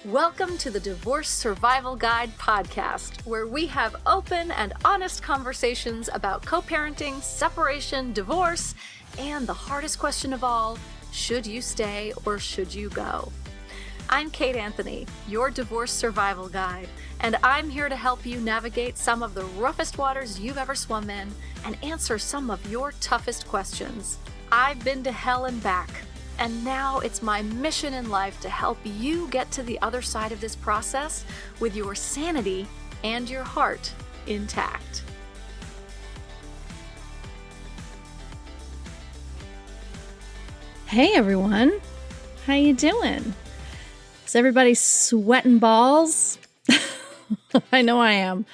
Welcome to the Divorce Survival Guide podcast, where we have open and honest conversations about co-parenting, separation, divorce, and the hardest question of all, should you stay or should you go? I'm Kate Anthony, your divorce survival guide, and I'm here to help you navigate some of the roughest waters you've ever swum in and answer some of your toughest questions. I've been to hell and back, and now it's my mission in life to help you get to the other side of this process with your sanity and your heart intact. Hey everyone, how you doing? Is everybody sweating balls? I know I am.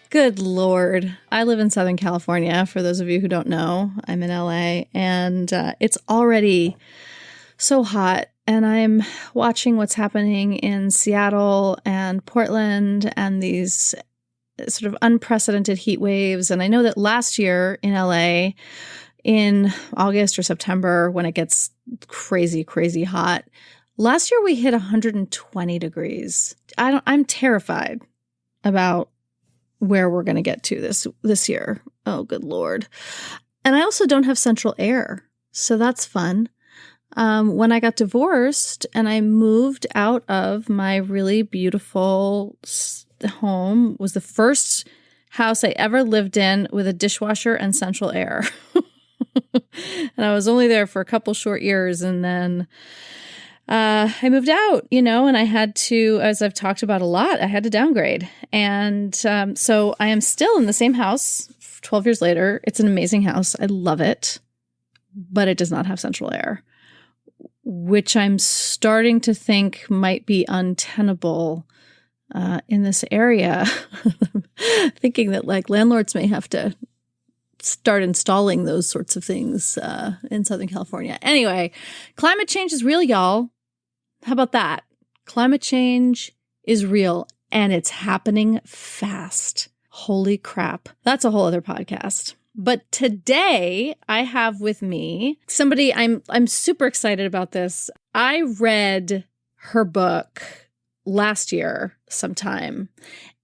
Good Lord. I live in Southern California. For those of you who don't know, I'm in LA, and it's already so hot. And I'm watching what's happening in Seattle and Portland and these sort of unprecedented heat waves. And I know that last year in LA, in August or September, when it gets crazy, crazy hot, last year we hit 120 degrees. I'm terrified about where we're going to get to this year. Oh, good Lord. And I also don't have central air, so that's fun. When I got divorced and I moved out of my really beautiful home, was the first house I ever lived in with a dishwasher and central air. And I was only there for a couple short years, and then I moved out, and I had to, as I've talked about a lot, I had to downgrade. And so I am still in the same house 12 years later. It's an amazing house. I love it, but it does not have central air, which I'm starting to think might be untenable in this area. Thinking that landlords may have to start installing those sorts of things in Southern California. Anyway, climate change is real, y'all. How about that? Climate change is real, and it's happening fast. Holy crap. That's a whole other podcast. But today I have with me somebody I'm super excited about this. I read her book last year sometime,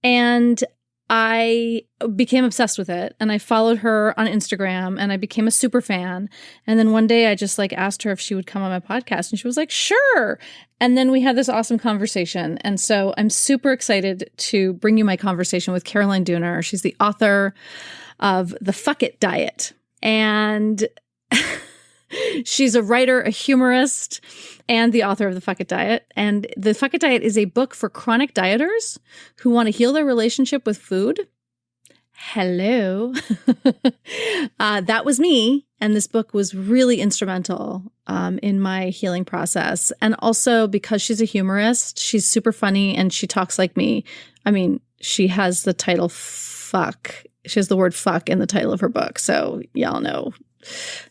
and I became obsessed with it, and I followed her on Instagram, and I became a super fan. And then one day I just asked her if she would come on my podcast, and she was like, sure. And then we had this awesome conversation. And so I'm super excited to bring you my conversation with Caroline Dooner. She's the author of The Fuck It Diet. And she's a writer, a humorist, and the author of The Fuck It Diet. And The Fuck It Diet is a book for chronic dieters who want to heal their relationship with food. Hello. That was me. And this book was really instrumental in my healing process. And also because she's a humorist, she's super funny and she talks like me. I mean, she has the title fuck. She has the word fuck in the title of her book. So y'all know.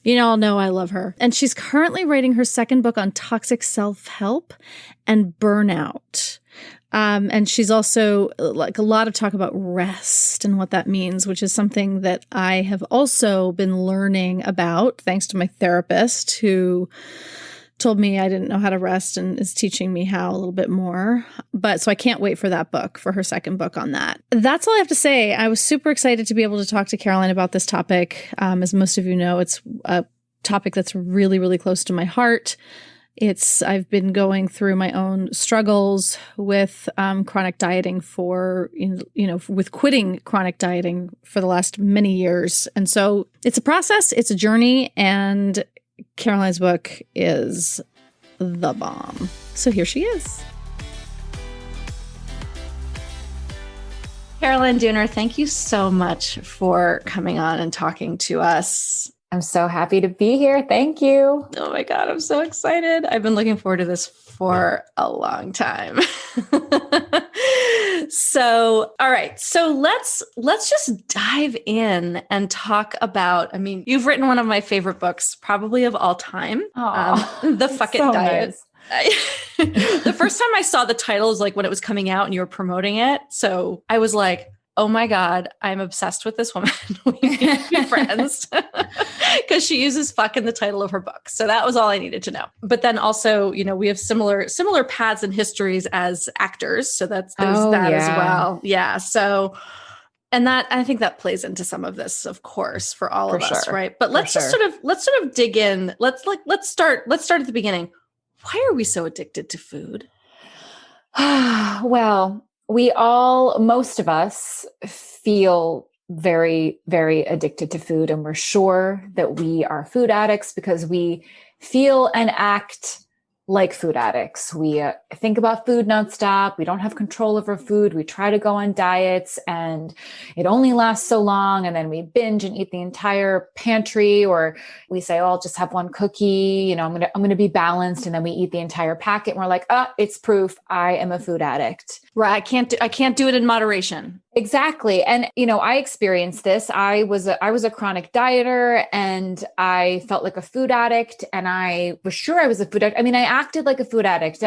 You all know I love her. And she's currently writing her second book on toxic self-help and burnout. And she's also a lot of talk about rest and what that means, which is something that I have also been learning about thanks to my therapist, who told me I didn't know how to rest and is teaching me how a little bit more. But so I can't wait for that book, for her second book on that. That's all I have to say. I was super excited to be able to talk to Caroline about this topic. As most of you know, it's a topic that's really, really close to my heart. I've been going through my own struggles with chronic dieting with quitting chronic dieting for the last many years. And so it's a process, it's a journey, and Caroline's book is the bomb. So here she is. Caroline Dooner, thank you so much for coming on and talking to us. I'm so happy to be here. Thank you. Oh my God, I'm so excited. I've been looking forward to this for a long time. So, all right. So let's just dive in and talk about, you've written one of my favorite books, probably of all time, The Fuck It Diet. Nice. The first time I saw the title was when it was coming out and you were promoting it. So I was like, oh my God, I'm obsessed with this woman. We need to be friends because she uses fuck in the title of her book. So that was all I needed to know. But then also, we have similar paths and histories as actors. So there's that as well. Yeah. So, and that, I think that plays into some of this, of course, for all of us. Right. But let's sort of dig in. Let's start at the beginning. Why are we so addicted to food? Well, most of us feel very, very addicted to food, and we're sure that we are food addicts because we feel and act like food addicts. We think about food nonstop. We don't have control over food. We try to go on diets and it only lasts so long. And then we binge and eat the entire pantry, or we say, oh, I'll just have one cookie. I'm going to be balanced. And then we eat the entire packet and we're like, it's proof I am a food addict. Right. I can't do it in moderation. Exactly. And, I experienced this. I was a chronic dieter and I felt like a food addict, and I was sure I was a food addict. I mean, I acted like a food addict.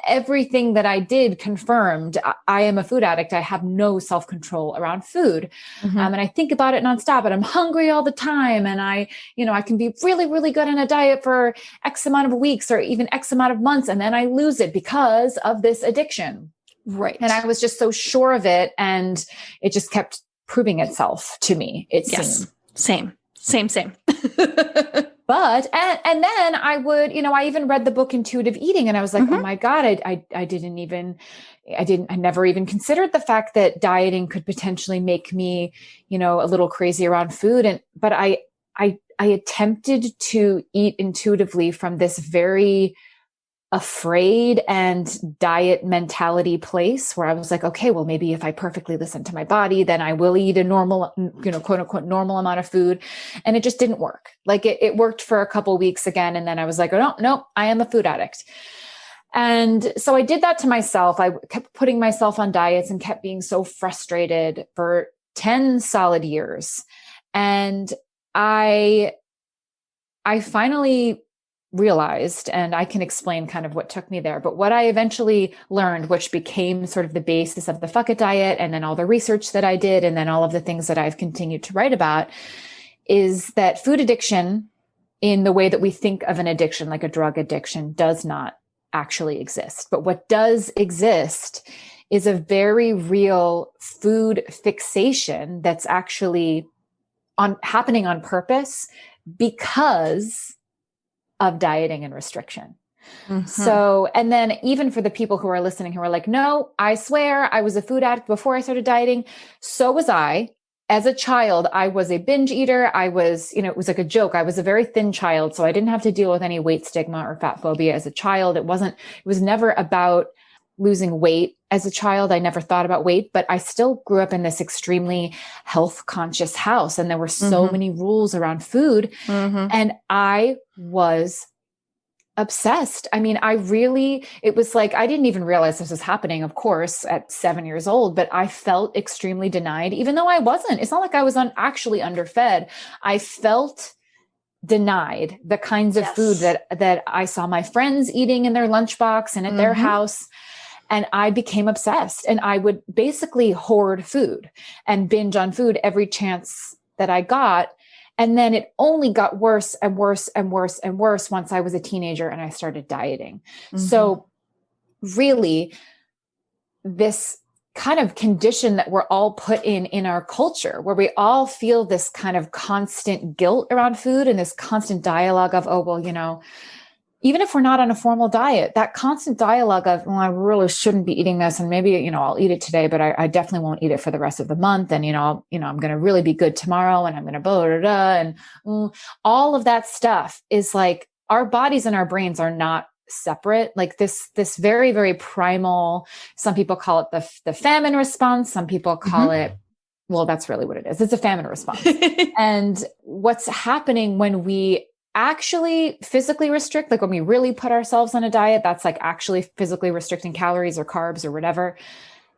Everything that I did confirmed I am a food addict. I have no self-control around food. Mm-hmm. And I think about it nonstop, and I'm hungry all the time. And I can be really, really good on a diet for X amount of weeks or even X amount of months. And then I lose it because of this addiction. Right. And I was just so sure of it. And it just kept proving itself to me. It seemed. Same. But, and then I would, I even read the book Intuitive Eating, and I was like, mm-hmm. Oh my God, I never even considered the fact that dieting could potentially make me, a little crazy around food. But I attempted to eat intuitively from this very afraid and diet mentality place where I was like, okay, well, maybe if I perfectly listen to my body, then I will eat a normal, quote unquote, normal amount of food. And it just didn't work. Like it worked for a couple of weeks again. And then I was like, oh, no, I am a food addict. And so I did that to myself. I kept putting myself on diets and kept being so frustrated for 10 solid years. And I finally realized, and I can explain kind of what took me there, but what I eventually learned, which became sort of the basis of the Fuck It diet, and then all the research that I did, and then all of the things that I've continued to write about, is that food addiction, in the way that we think of an addiction, like a drug addiction, does not actually exist. But what does exist is a very real food fixation that's actually happening on purpose because of dieting and restriction. Mm-hmm. So, and then even for the people who are listening who are like, no, I swear I was a food addict before I started dieting. So was I. As a child, I was a binge eater. I was, it was like a joke. I was a very thin child, so I didn't have to deal with any weight stigma or fat phobia as a child. It was never about losing weight as a child. I never thought about weight, but I still grew up in this extremely health conscious house. And there were so mm-hmm. many rules around food. Mm-hmm. And I was obsessed. I mean, it was like, I didn't even realize this was happening, of course, at 7 years old, but I felt extremely denied, even though I wasn't. It's not like I was actually underfed. I felt denied the kinds of food that I saw my friends eating in their lunchbox and at mm-hmm. their house. And I became obsessed, and I would basically hoard food and binge on food every chance that I got. And then it only got worse and worse and worse and worse once I was a teenager and I started dieting. Mm-hmm. So really, this kind of condition that we're all put in our culture, where we all feel this kind of constant guilt around food and this constant dialogue of, oh, well, even if we're not on a formal diet, that constant dialogue of, well, I really shouldn't be eating this. And maybe, I'll eat it today, but I definitely won't eat it for the rest of the month. And, I'm going to really be good tomorrow, and I'm going to blah, blah, blah. And all of that stuff is like, our bodies and our brains are not separate. Like this very, very primal, some people call it the famine response. Some people call mm-hmm. it, well, that's really what it is. It's a famine response. And what's happening when we actually physically restrict, like when we really put ourselves on a diet, that's like actually physically restricting calories or carbs or whatever,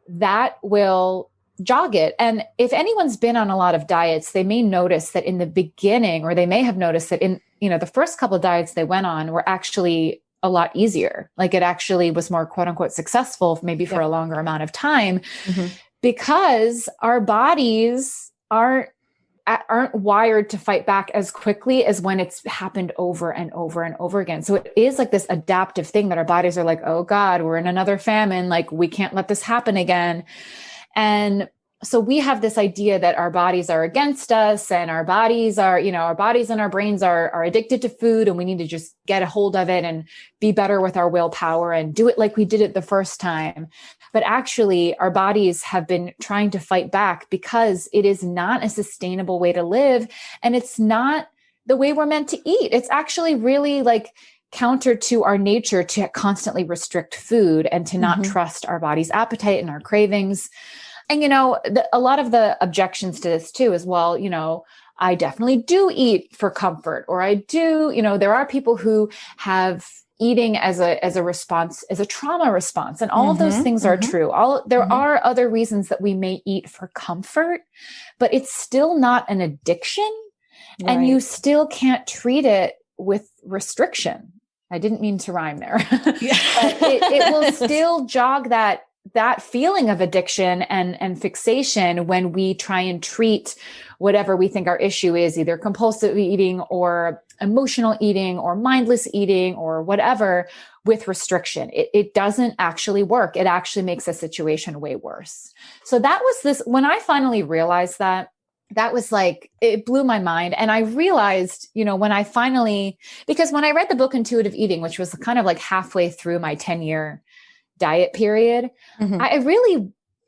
that will jog it. And if anyone's been on a lot of diets, they may notice that in the beginning, or they may have noticed that in, the first couple of diets they went on were actually a lot easier. Like it actually was more quote unquote successful, maybe for a longer amount of time. Mm-hmm. because our bodies aren't wired to fight back as quickly as when it's happened over and over and over again. So it is like this adaptive thing that our bodies are like, oh God, we're in another famine. Like, we can't let this happen again. And so we have this idea that our bodies are against us, and our bodies are, our bodies and our brains are addicted to food, and we need to just get a hold of it and be better with our willpower and do it like we did it the first time. But actually, our bodies have been trying to fight back because it is not a sustainable way to live. And it's not the way we're meant to eat. It's actually really like counter to our nature to constantly restrict food and to not trust our body's appetite and our cravings. And, a lot of the objections to this too is, well, I definitely do eat for comfort, or I do, there are people who have eating as a response, as a trauma response. And all of those things are true. There are other reasons that we may eat for comfort, but it's still not an addiction. Right. And you still can't treat it with restriction. I didn't mean to rhyme there. But it will still jog that feeling of addiction and fixation when we try and treat whatever we think our issue is, either compulsive eating or emotional eating or mindless eating or whatever, with restriction. It doesn't actually work. It actually makes the situation way worse. So that was when I finally realized that was like, it blew my mind. And I realized, because when I read the book Intuitive Eating, which was kind of like halfway through my 10-year diet period,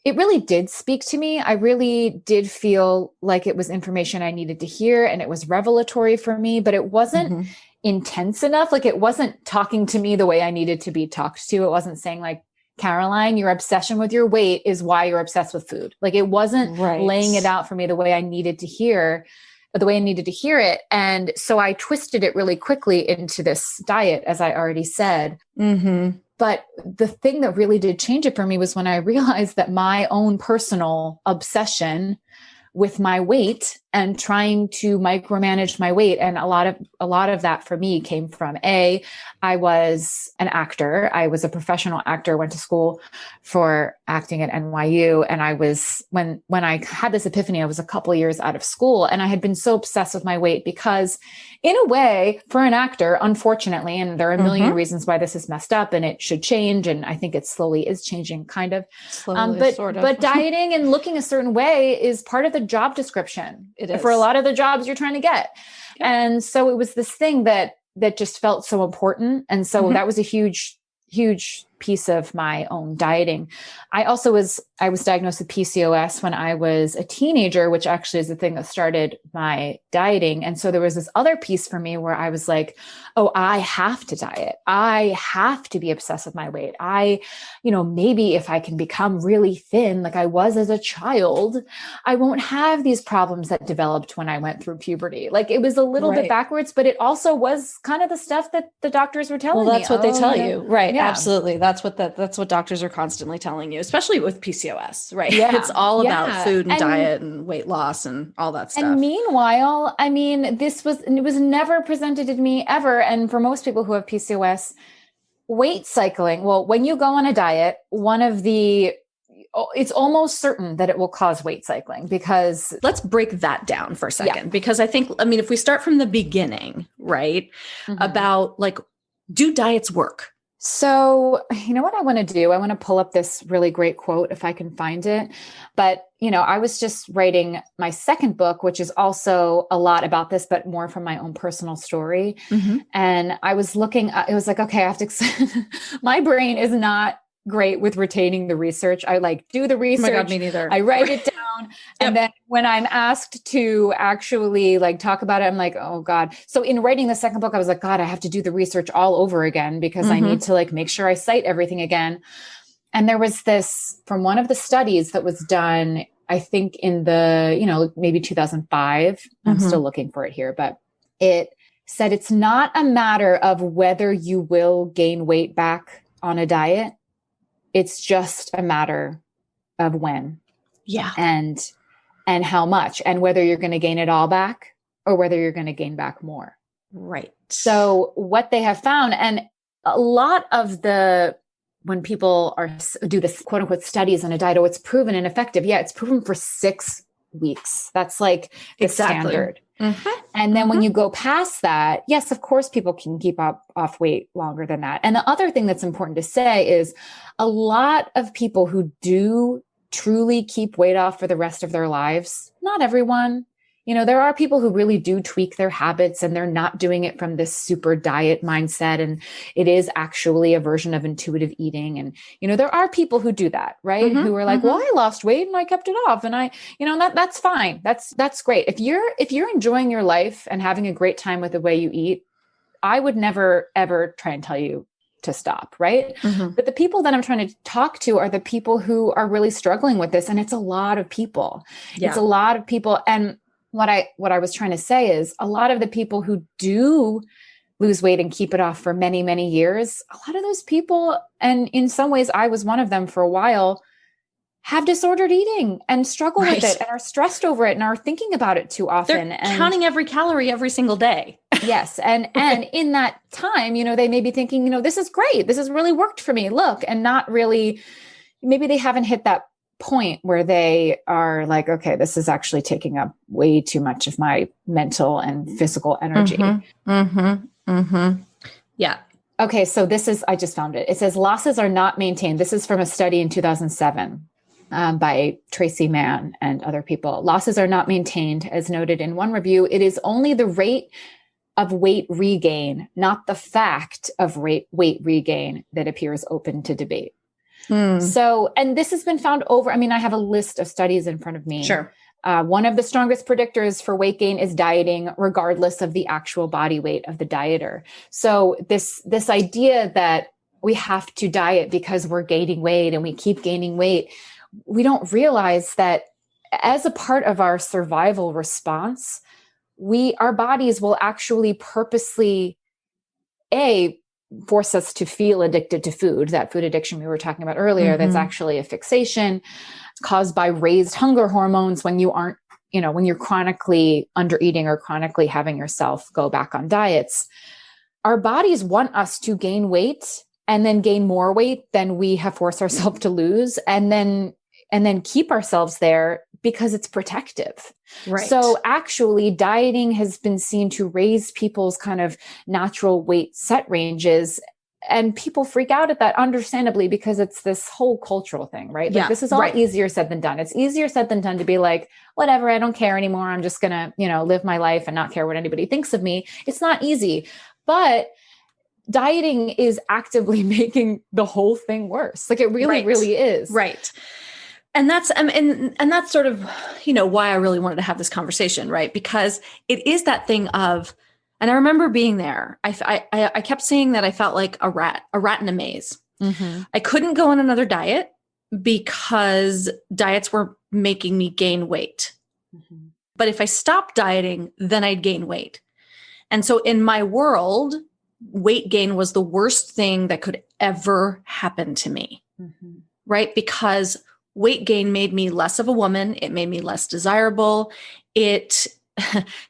it really did speak to me. I really did feel like it was information I needed to hear, and it was revelatory for me, but it wasn't intense enough. Like, it wasn't talking to me the way I needed to be talked to. It wasn't saying like, Caroline, your obsession with your weight is why you're obsessed with food. Like, it wasn't laying it out for me the way I needed to hear, it. And so I twisted it really quickly into this diet, as I already said. But the thing that really did change it for me was when I realized that my own personal obsession with my weight and trying to micromanage my weight. And a lot of that for me came from I was an actor. I was a professional actor, went to school for acting at NYU. And I was, when I had this epiphany, I was a couple of years out of school, and I had been so obsessed with my weight because, in a way, for an actor, unfortunately, and there are a million reasons why this is messed up and it should change. And I think it slowly is changing, kind of. Slowly, sort of. But dieting and looking a certain way is part of the job description. It is. For a lot of the jobs you're trying to get. Yep. And so it was this thing that just felt so important. And so that was a huge piece of my own dieting. I was diagnosed with PCOS when I was a teenager, which actually is the thing that started my dieting. And so there was this other piece for me where I was like, oh, I have to diet. I have to be obsessed with my weight. Maybe if I can become really thin, like I was as a child, I won't have these problems that developed when I went through puberty. Like, it was a little bit backwards, but it also was kind of the stuff that the doctors were telling me. Well, that's what they tell you. Right. Yeah. Absolutely. That's what doctors are constantly telling you, especially with PCOS, right? Yeah. It's all about food and diet and weight loss and all that stuff. And meanwhile, I mean, it was never presented to me ever. And for most people who have PCOS, weight cycling, well, when you go on a diet, it's almost certain that it will cause weight cycling, because let's break that down for a second, because if we start from the beginning, right, about like, do diets work? So, you know what I want to do? I want to pull up this really great quote if I can find it. But, I was just writing my second book, which is also a lot about this, but more from my own personal story. And I was looking, it was like, okay, I have to, my brain is not great with retaining the research. I do the research. Oh my God, me neither. I write it down. And then when I'm asked to actually talk about it, I'm like, oh God. So in writing the second book, I was like, God, I have to do the research all over again, because I need to make sure I cite everything again. And there was this from one of the studies that was done, I think in the, maybe 2005, I'm still looking for it here, but it said, it's not a matter of whether you will gain weight back on a diet. It's just a matter of when. Yeah. And how much, and whether you're going to gain it all back or whether you're going to gain back more. Right. So what they have found, and a lot of the when people do this quote unquote studies on a diet, oh, it's proven ineffective. Yeah, it's proven for 6 weeks. That's like the standard. And then when you go past that, yes, of course, people can keep off weight longer than that. And the other thing that's important to say is a lot of people who do truly keep weight off for the rest of their lives, not everyone. You know, there are people who really do tweak their habits and they're not doing it from this super diet mindset. And it is actually a version of intuitive eating. And, you know, there are people who do that, right? Who are like, well, I lost weight and I kept it off. And that's fine. That's great. If you're enjoying your life and having a great time with the way you eat, I would never, ever try and tell you to stop. Right. But the people that I'm trying to talk to are the people who are really struggling with this. And it's a lot of people. Yeah. It's a lot of people. And what I was trying to say is a lot of the people who do lose weight and keep it off for many, many years, a lot of those people, and in some ways I was one of them for a while, have disordered eating and struggle with it and are stressed over it and are thinking about it too often. They're counting every calorie every single day. Yes. And in that time, you know, they may be thinking, you know, this is great. This has really worked for me. Look, and not really, maybe they haven't hit that point where they are like, okay, this is actually taking up way too much of my mental and physical energy. Yeah. Okay. So I just found it. It says losses are not maintained. This is from a study in 2007 by Tracy Mann and other people. Losses are not maintained. As noted in one review, it is only the rate of weight regain, not the fact of weight regain, that appears open to debate. So, and this has been found I have a list of studies in front of me. Sure. One of the strongest predictors for weight gain is dieting, regardless of the actual body weight of the dieter. So this idea that we have to diet because we're gaining weight and we keep gaining weight, we don't realize that as a part of our survival response, our bodies will actually purposely, force us to feel addicted to food, that food addiction we were talking about earlier, that's actually a fixation caused by raised hunger hormones when when you're chronically under eating or chronically having yourself go back on diets. Our bodies want us to gain weight and then gain more weight than we have forced ourselves to lose, and then keep ourselves there because it's protective. Right. So actually dieting has been seen to raise people's kind of natural weight set ranges. And people freak out at that, understandably, because it's this whole cultural thing, right? Like this is all easier said than done. It's easier said than done to be like, whatever, I don't care anymore. I'm just going to, live my life and not care what anybody thinks of me. It's not easy, but dieting is actively making the whole thing worse. Like it really, really is. Right. And that's, and that's sort of, why I really wanted to have this conversation, right? Because it is that thing of, and I remember being there. I kept saying that I felt like a rat in a maze. I couldn't go on another diet because diets were making me gain weight. But if I stopped dieting, then I'd gain weight. And so in my world, weight gain was the worst thing that could ever happen to me, right? Because weight gain made me less of a woman. It made me less desirable. It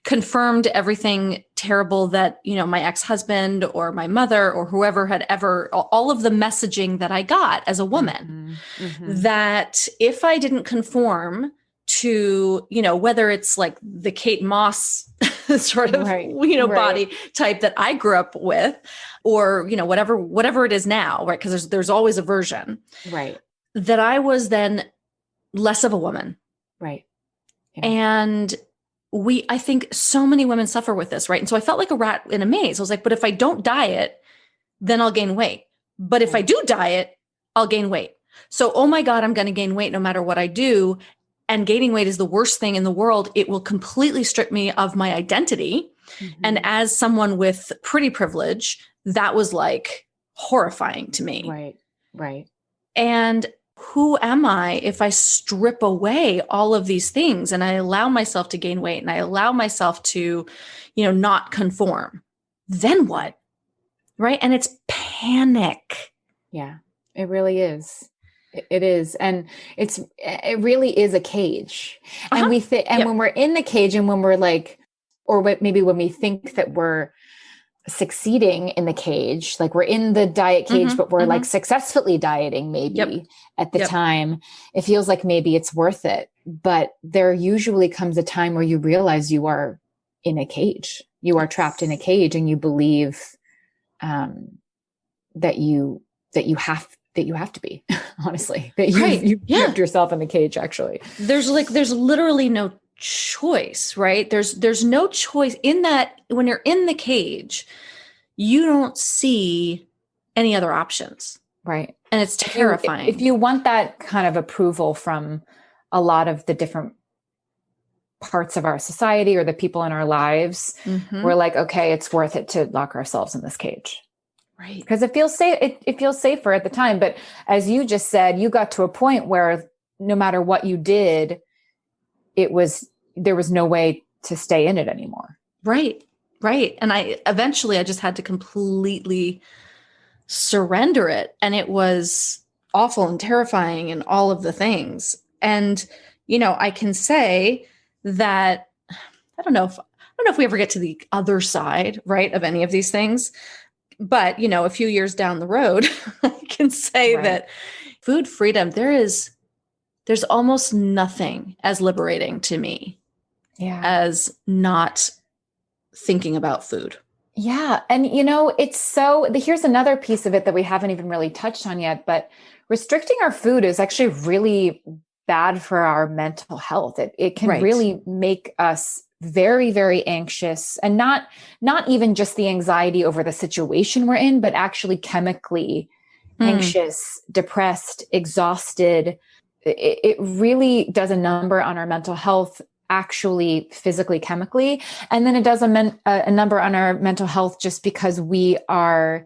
confirmed everything terrible that, my ex-husband or my mother or whoever had all of the messaging that I got as a woman, that if I didn't conform to, whether it's like the Kate Moss sort of, body type that I grew up with, or, whatever it is now, right? Because there's always a version. Right. That I was then less of a woman. Right. Yeah. And I think so many women suffer with this, right? And so I felt like a rat in a maze. I was like, but if I don't diet, then I'll gain weight. But if I do diet, I'll gain weight. So, oh my God, I'm going to gain weight no matter what I do. And gaining weight is the worst thing in the world. It will completely strip me of my identity. And as someone with pretty privilege, that was like horrifying to me. Right. Right. And who am I if I strip away all of these things and I allow myself to gain weight and I allow myself to, not conform? Then what? Right. And it's panic. Yeah, it really is. It is. And it really is a cage. And when we're in the cage and when we're like, or maybe when we think that we're succeeding in the cage, like we're in the diet cage, but we're like successfully dieting maybe at the time, it feels like maybe it's worth it. But there usually comes a time where you realize you are in a cage, you are trapped in a cage, and you believe that you have to be, honestly, that you trapped yourself in the cage. Actually, there's literally no choice, right? There's no choice in that. When you're in the cage, you don't see any other options. Right. And it's terrifying. If you want that kind of approval from a lot of the different parts of our society or the people in our lives, we're like, okay, it's worth it to lock ourselves in this cage. Right. Because it feels safe. It feels safer at the time. But as you just said, you got to a point where no matter what you did, there was no way to stay in it anymore. Right. Right. And I just had to completely surrender it. And it was awful and terrifying and all of the things. And, I can say that I don't know if we ever get to the other side, right, of any of these things. But, a few years down the road, I can say that food freedom, there's almost nothing as liberating to me as not thinking about food. Yeah. And, here's another piece of it that we haven't even really touched on yet, but restricting our food is actually really bad for our mental health. It can really make us very, very anxious, and not even just the anxiety over the situation we're in, but actually chemically anxious, depressed, exhausted. It really does a number on our mental health, actually physically, chemically. And then it does a number on our mental health just because we are,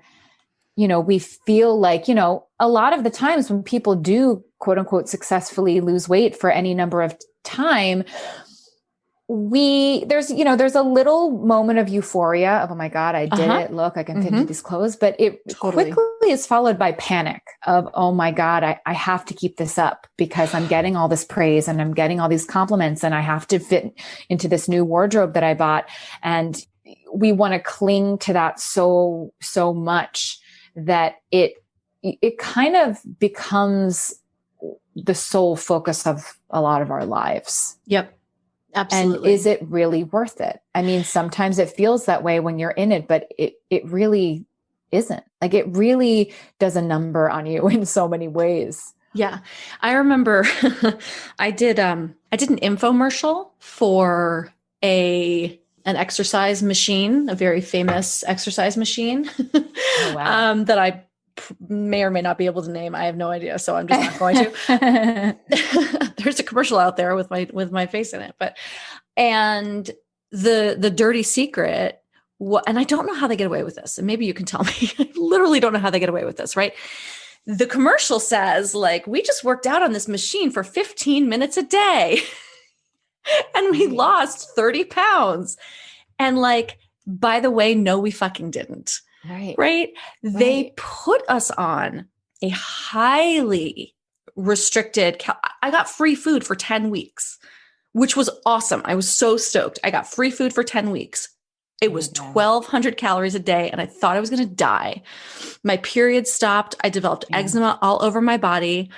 we feel like, a lot of the times when people do quote unquote successfully lose weight for any number of time, there's a little moment of euphoria of, oh my God, I did it. Look, I can fit into these clothes. But it quickly is followed by panic of, oh my God, I have to keep this up because I'm getting all this praise and I'm getting all these compliments and I have to fit into this new wardrobe that I bought. And we want to cling to that so much that it kind of becomes the sole focus of a lot of our lives. Yep. Absolutely. And is it really worth it? I mean, sometimes it feels that way when you're in it, but it really isn't. Like, it really does a number on you in so many ways. Yeah. I remember I did an infomercial for an exercise machine, a very famous exercise machine. Oh, wow. That I may or may not be able to name. I have no idea. So I'm just not going to. There's a commercial out there with my face in it, and the dirty secret, and I don't know how they get away with this. And maybe you can tell me. I literally don't know how they get away with this, right? The commercial says, like, we just worked out on this machine for 15 minutes a day and we lost 30 pounds. And like, by the way, no, we fucking didn't. Right. They put us on a highly restricted, I got free food for 10 weeks, which was awesome. I was so stoked. I got free food for 10 weeks. It was 1,200 calories a day. And I thought I was going to die. My period stopped. I developed eczema all over my body.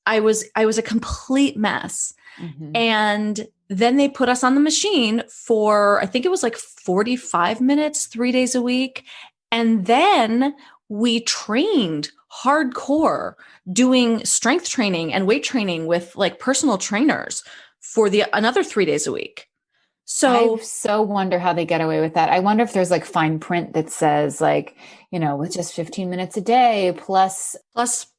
I was a complete mess. And then they put us on the machine for, I think it was like 45 minutes, 3 days a week. And then we trained hardcore doing strength training and weight training with like personal trainers for another 3 days a week. So I so wonder how they get away with that. I wonder if there's like fine print that says like, with just 15 minutes a day plus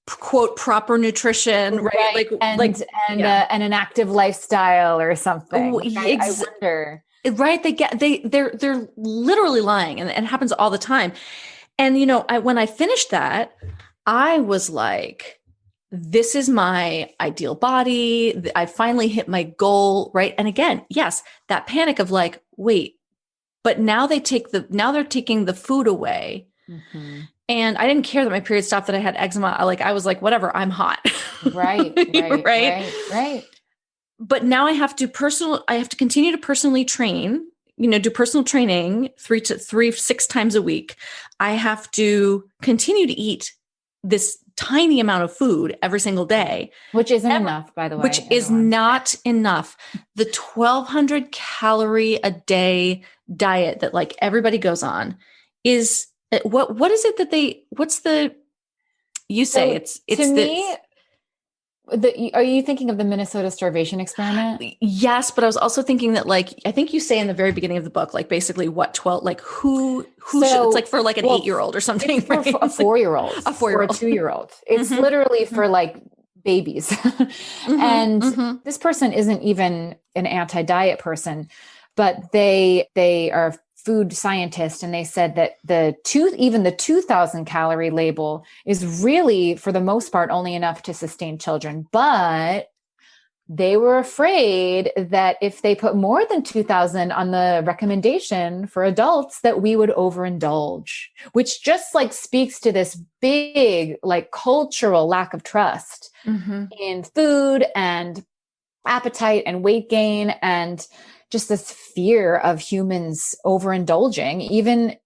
quote proper nutrition, right? And an active lifestyle or something. I wonder. Right. They're literally lying, and it happens all the time. And, when I finished that, I was like, this is my ideal body. I finally hit my goal. Right. And again, yes, that panic of like, wait, but now they're taking the food away. And I didn't care that my period stopped, that I had eczema. I was like, whatever, I'm hot. Right. But now I have to continue to personally train, do personal training 6 times a week. I have to continue to eat this tiny amount of food every single day. Which isn't enough, by the way. Which is not enough. The 1,200 calorie a day diet that like everybody goes on is what is it that you say it's to me, are you thinking of the Minnesota starvation experiment? Yes, but I was also thinking that like, I think you say in the very beginning of the book, like basically what 12, like who should, it's like for like an 8-year-old or something. It's for a 4-year-old, a 4-year-old, or a 2-year-old. It's literally for like babies. And this person isn't even an anti-diet person, but they are food scientist, and they said that even the 2,000 calorie label is really, for the most part, only enough to sustain children. But they were afraid that if they put more than 2,000 on the recommendation for adults, that we would overindulge, which just like speaks to this big, like cultural lack of trust in food and appetite and weight gain, and just this fear of humans overindulging,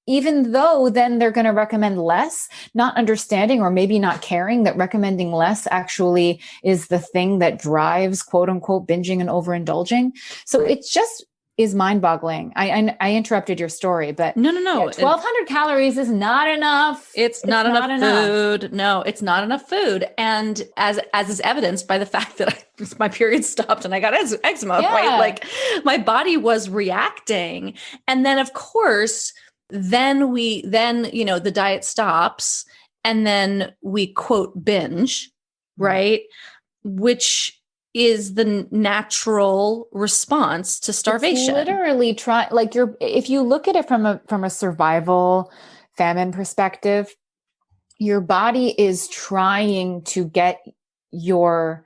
even though then they're going to recommend less, not understanding or maybe not caring that recommending less actually is the thing that drives quote unquote binging and overindulging. So it just is mind-boggling. I interrupted your story, but no. 1,200 calories is not enough. It's not enough food. No, it's not enough food. And as is evidenced by the fact that my period stopped and I got eczema, right? Like my body was reacting. And then of course, then the diet stops and then we quote binge, right? Which is the natural response to starvation. It's literally if you look at it from a survival famine perspective, your body is trying to get your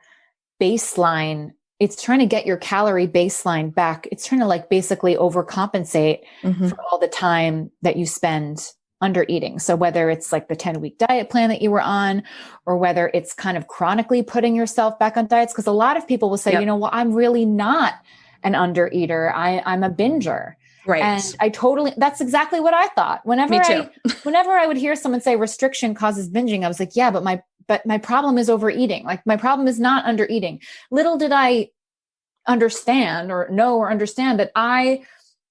baseline. It's trying to get your calorie baseline back. It's trying to like basically overcompensate for all the time that you spend under eating. So whether it's like the 10-week diet plan that you were on, or whether it's kind of chronically putting yourself back on diets. Because a lot of people will say, I'm really not an under eater. I'm a binger. Right. And that's exactly what I thought. Whenever I would hear someone say restriction causes binging, I was like, yeah, but my problem is overeating. Like my problem is not under eating. Little did I understand that I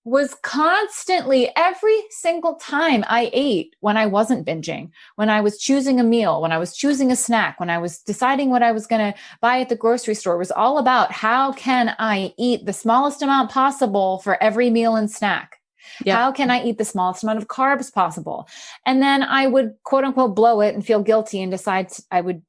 was constantly, every single time I ate, when I wasn't binging, when I was choosing a meal, when I was choosing a snack, when I was deciding what I was going to buy at the grocery store, it was all about how can I eat the smallest amount possible for every meal and snack? Yep. How can I eat the smallest amount of carbs possible? And then I would quote unquote blow it and feel guilty and decide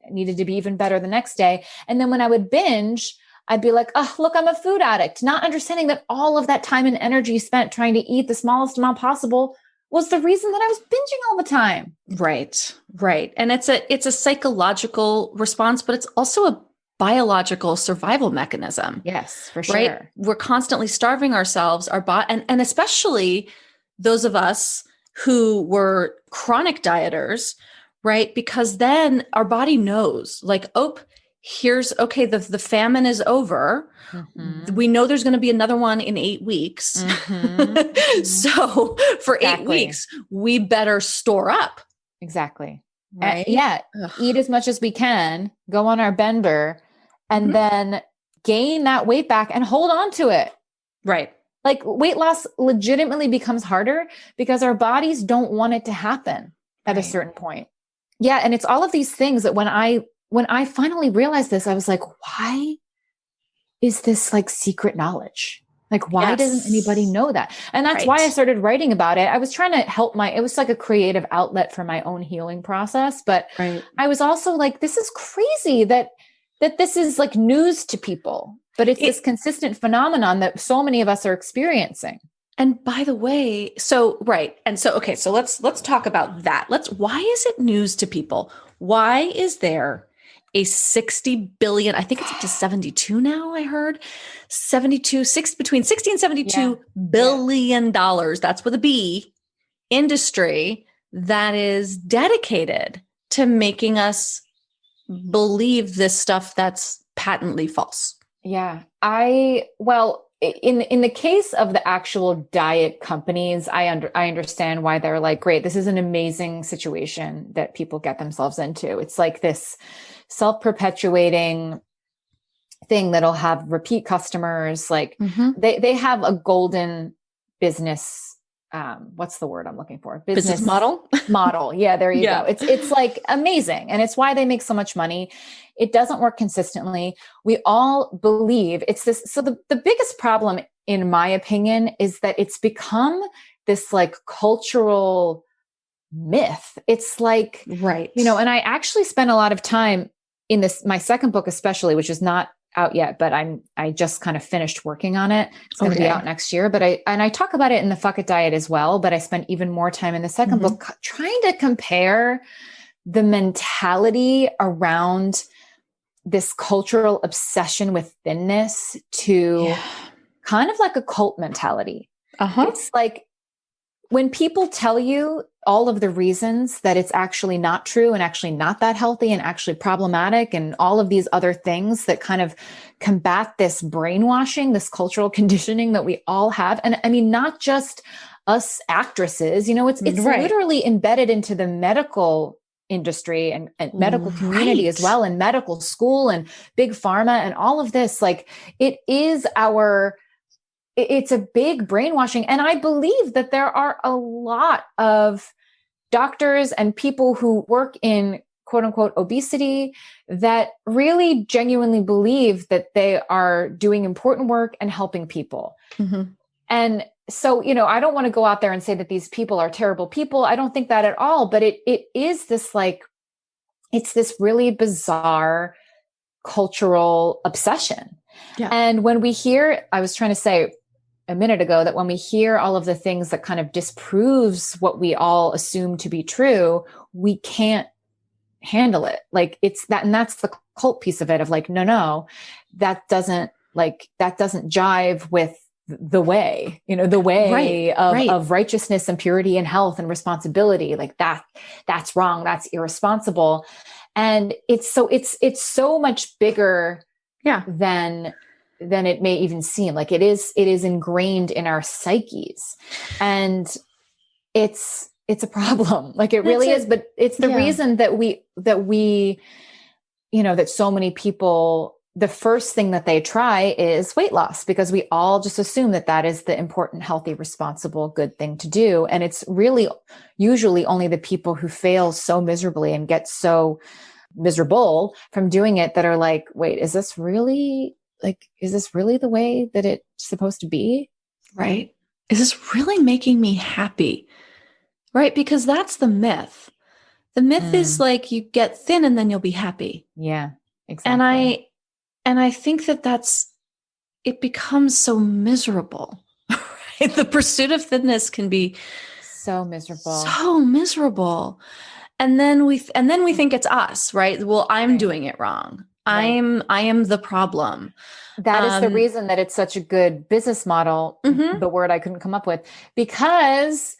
needed to be even better the next day. And then when I would binge, I'd be like, oh, look, I'm a food addict, not understanding that all of that time and energy spent trying to eat the smallest amount possible was the reason that I was binging all the time. Right. And it's a psychological response, but it's also a biological survival mechanism. Yes, for sure. Right? We're constantly starving ourselves, our body, and especially those of us who were chronic dieters, right? Because then our body knows, like, the famine is over. We know there's going to be another one in 8 weeks. So for 8 weeks, we better store up. Exactly. Right? Eat as much as we can, go on our bender, and then gain that weight back and hold on to it. Right. Like weight loss legitimately becomes harder because our bodies don't want it to happen at a certain point. Yeah. And it's all of these things that when I finally realized this, I was like, why is this like secret knowledge? Like, why doesn't anybody know that? And that's why I started writing about it. I was trying to it was like a creative outlet for my own healing process. But I was also like, this is crazy that this is like news to people, but it's this consistent phenomenon that so many of us are experiencing. And by the way, okay, so let's talk about that. Why is it news to people? Why is there a 60 billion, I think it's up to 72 now, I heard, between 60 and 72 billion dollars, that's with a B, industry that is dedicated to making us believe this stuff that's patently false. Yeah. in the case of the actual diet companies, I understand why they're like, great, this is an amazing situation that people get themselves into. It's like this self-perpetuating thing that'll have repeat customers. Like they have a golden business. What's the word I'm looking for? Business model. Model. Yeah, there you Yeah. go. It's like amazing. And it's why they make so much money. It doesn't work consistently. We all believe it's this. So the biggest problem, in my opinion, is that it's become this like cultural myth. It's like, right. And I actually spent a lot of time in this, my second book, especially, which is not out yet, but I just kind of finished working on it. It's going to be out next year, but I talk about it in the Fuck It Diet as well, but I spent even more time in the second book trying to compare the mentality around this cultural obsession with thinness to kind of like a cult mentality. It's like when people tell you all of the reasons that it's actually not true and actually not that healthy and actually problematic and all of these other things that kind of combat this brainwashing, this cultural conditioning that we all have. And I mean, not just us actresses, it's literally embedded into the medical industry and medical community as well, and medical school and big pharma and all of this. Like it's a big brainwashing. And I believe that there are a lot of doctors and people who work in quote unquote obesity that really genuinely believe that they are doing important work and helping people. And so, I don't want to go out there and say that these people are terrible people. I don't think that at all, but it is this like, it's this really bizarre cultural obsession. Yeah. And when we hear, I was trying to say a minute ago that when we hear all of the things that kind of disproves what we all assume to be true, we can't handle it. Like it's that, and that's the cult piece of it of like, no, that doesn't jive with the way, the way of righteousness and purity and health and responsibility. Like that's wrong. That's irresponsible. And it's so much bigger than it may even seem. Like it is ingrained in our psyches, and it's a problem. Like it really is, but it's the reason that we, that so many people, the first thing that they try is weight loss, because we all just assume that is the important, healthy, responsible, good thing to do. And it's really usually only the people who fail so miserably and get so miserable from doing it that are like, wait, is this really the way that it's supposed to be? Right. Is this really making me happy? Right. Because that's the myth. The myth is like, you get thin and then you'll be happy. Yeah, exactly. And I think it becomes so miserable. Right? The pursuit of thinness can be so miserable. So miserable. And then we think it's us, right? Well, I'm doing it wrong. Right. I am the problem. That is the reason that it's such a good business model, the word I couldn't come up with, because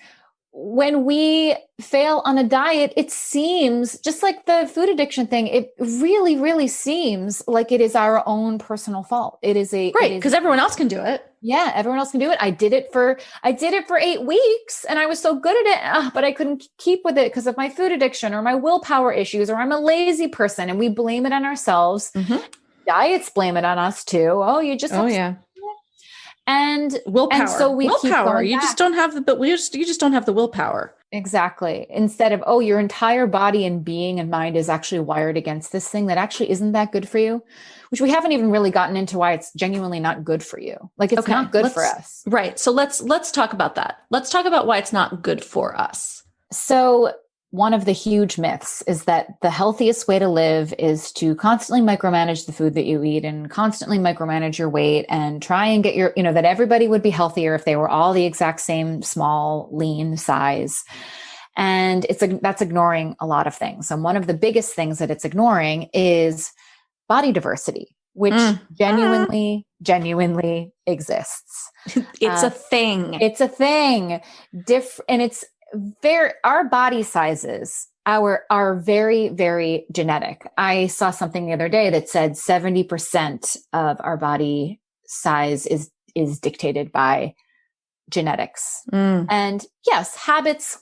when we fail on a diet, it seems just like the food addiction thing. It really, really seems like it is our own personal fault. It is because everyone else can do it. Yeah, everyone else can do it. I did it for 8 weeks and I was so good at it, but I couldn't keep with it because of my food addiction or my willpower issues, or I'm a lazy person, and we blame it on ourselves. Diets blame it on us too. Oh, you just and willpower. And so we keep going you back. just don't have you just don't have the willpower. Exactly. Instead of, your entire body and being and mind is actually wired against this thing that actually isn't that good for you, which we haven't even really gotten into why it's genuinely not good for you. Like it's not good for us. Right. So let's talk about that. Let's talk about why it's not good for us. So one of the huge myths is that the healthiest way to live is to constantly micromanage the food that you eat and constantly micromanage your weight and try and get that everybody would be healthier if they were all the exact same small, lean size. And that's ignoring a lot of things. And one of the biggest things that it's ignoring is body diversity, which genuinely exists. It's a thing. It's a thing. And it's our body sizes are very, very genetic. I saw something the other day that said 70% of our body size is dictated by genetics. And yes, habits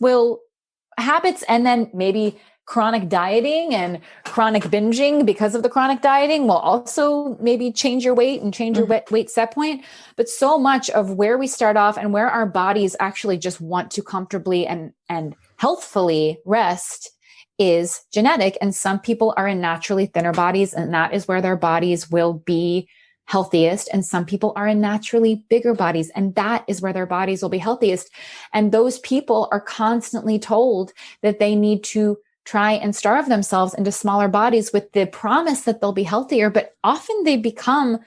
and then maybe chronic dieting and chronic binging because of the chronic dieting will also maybe change your weight and change your weight set point. But so much of where we start off and where our bodies actually just want to comfortably and healthfully rest is genetic. And some people are in naturally thinner bodies, and that is where their bodies will be healthiest. And some people are in naturally bigger bodies, and that is where their bodies will be healthiest. And those people are constantly told that they need to try and starve themselves into smaller bodies with the promise that they'll be healthier, but often they become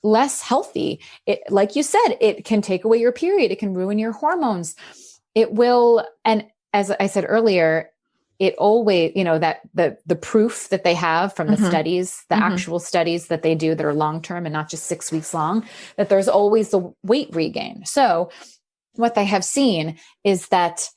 less healthy. It, like you said, it can take away your period. It can ruin your hormones. It will. And as I said earlier, it always, that the proof that they have from the studies, the actual studies that they do that are long-term and not just 6 weeks long, that there's always the weight regain. So what they have seen is that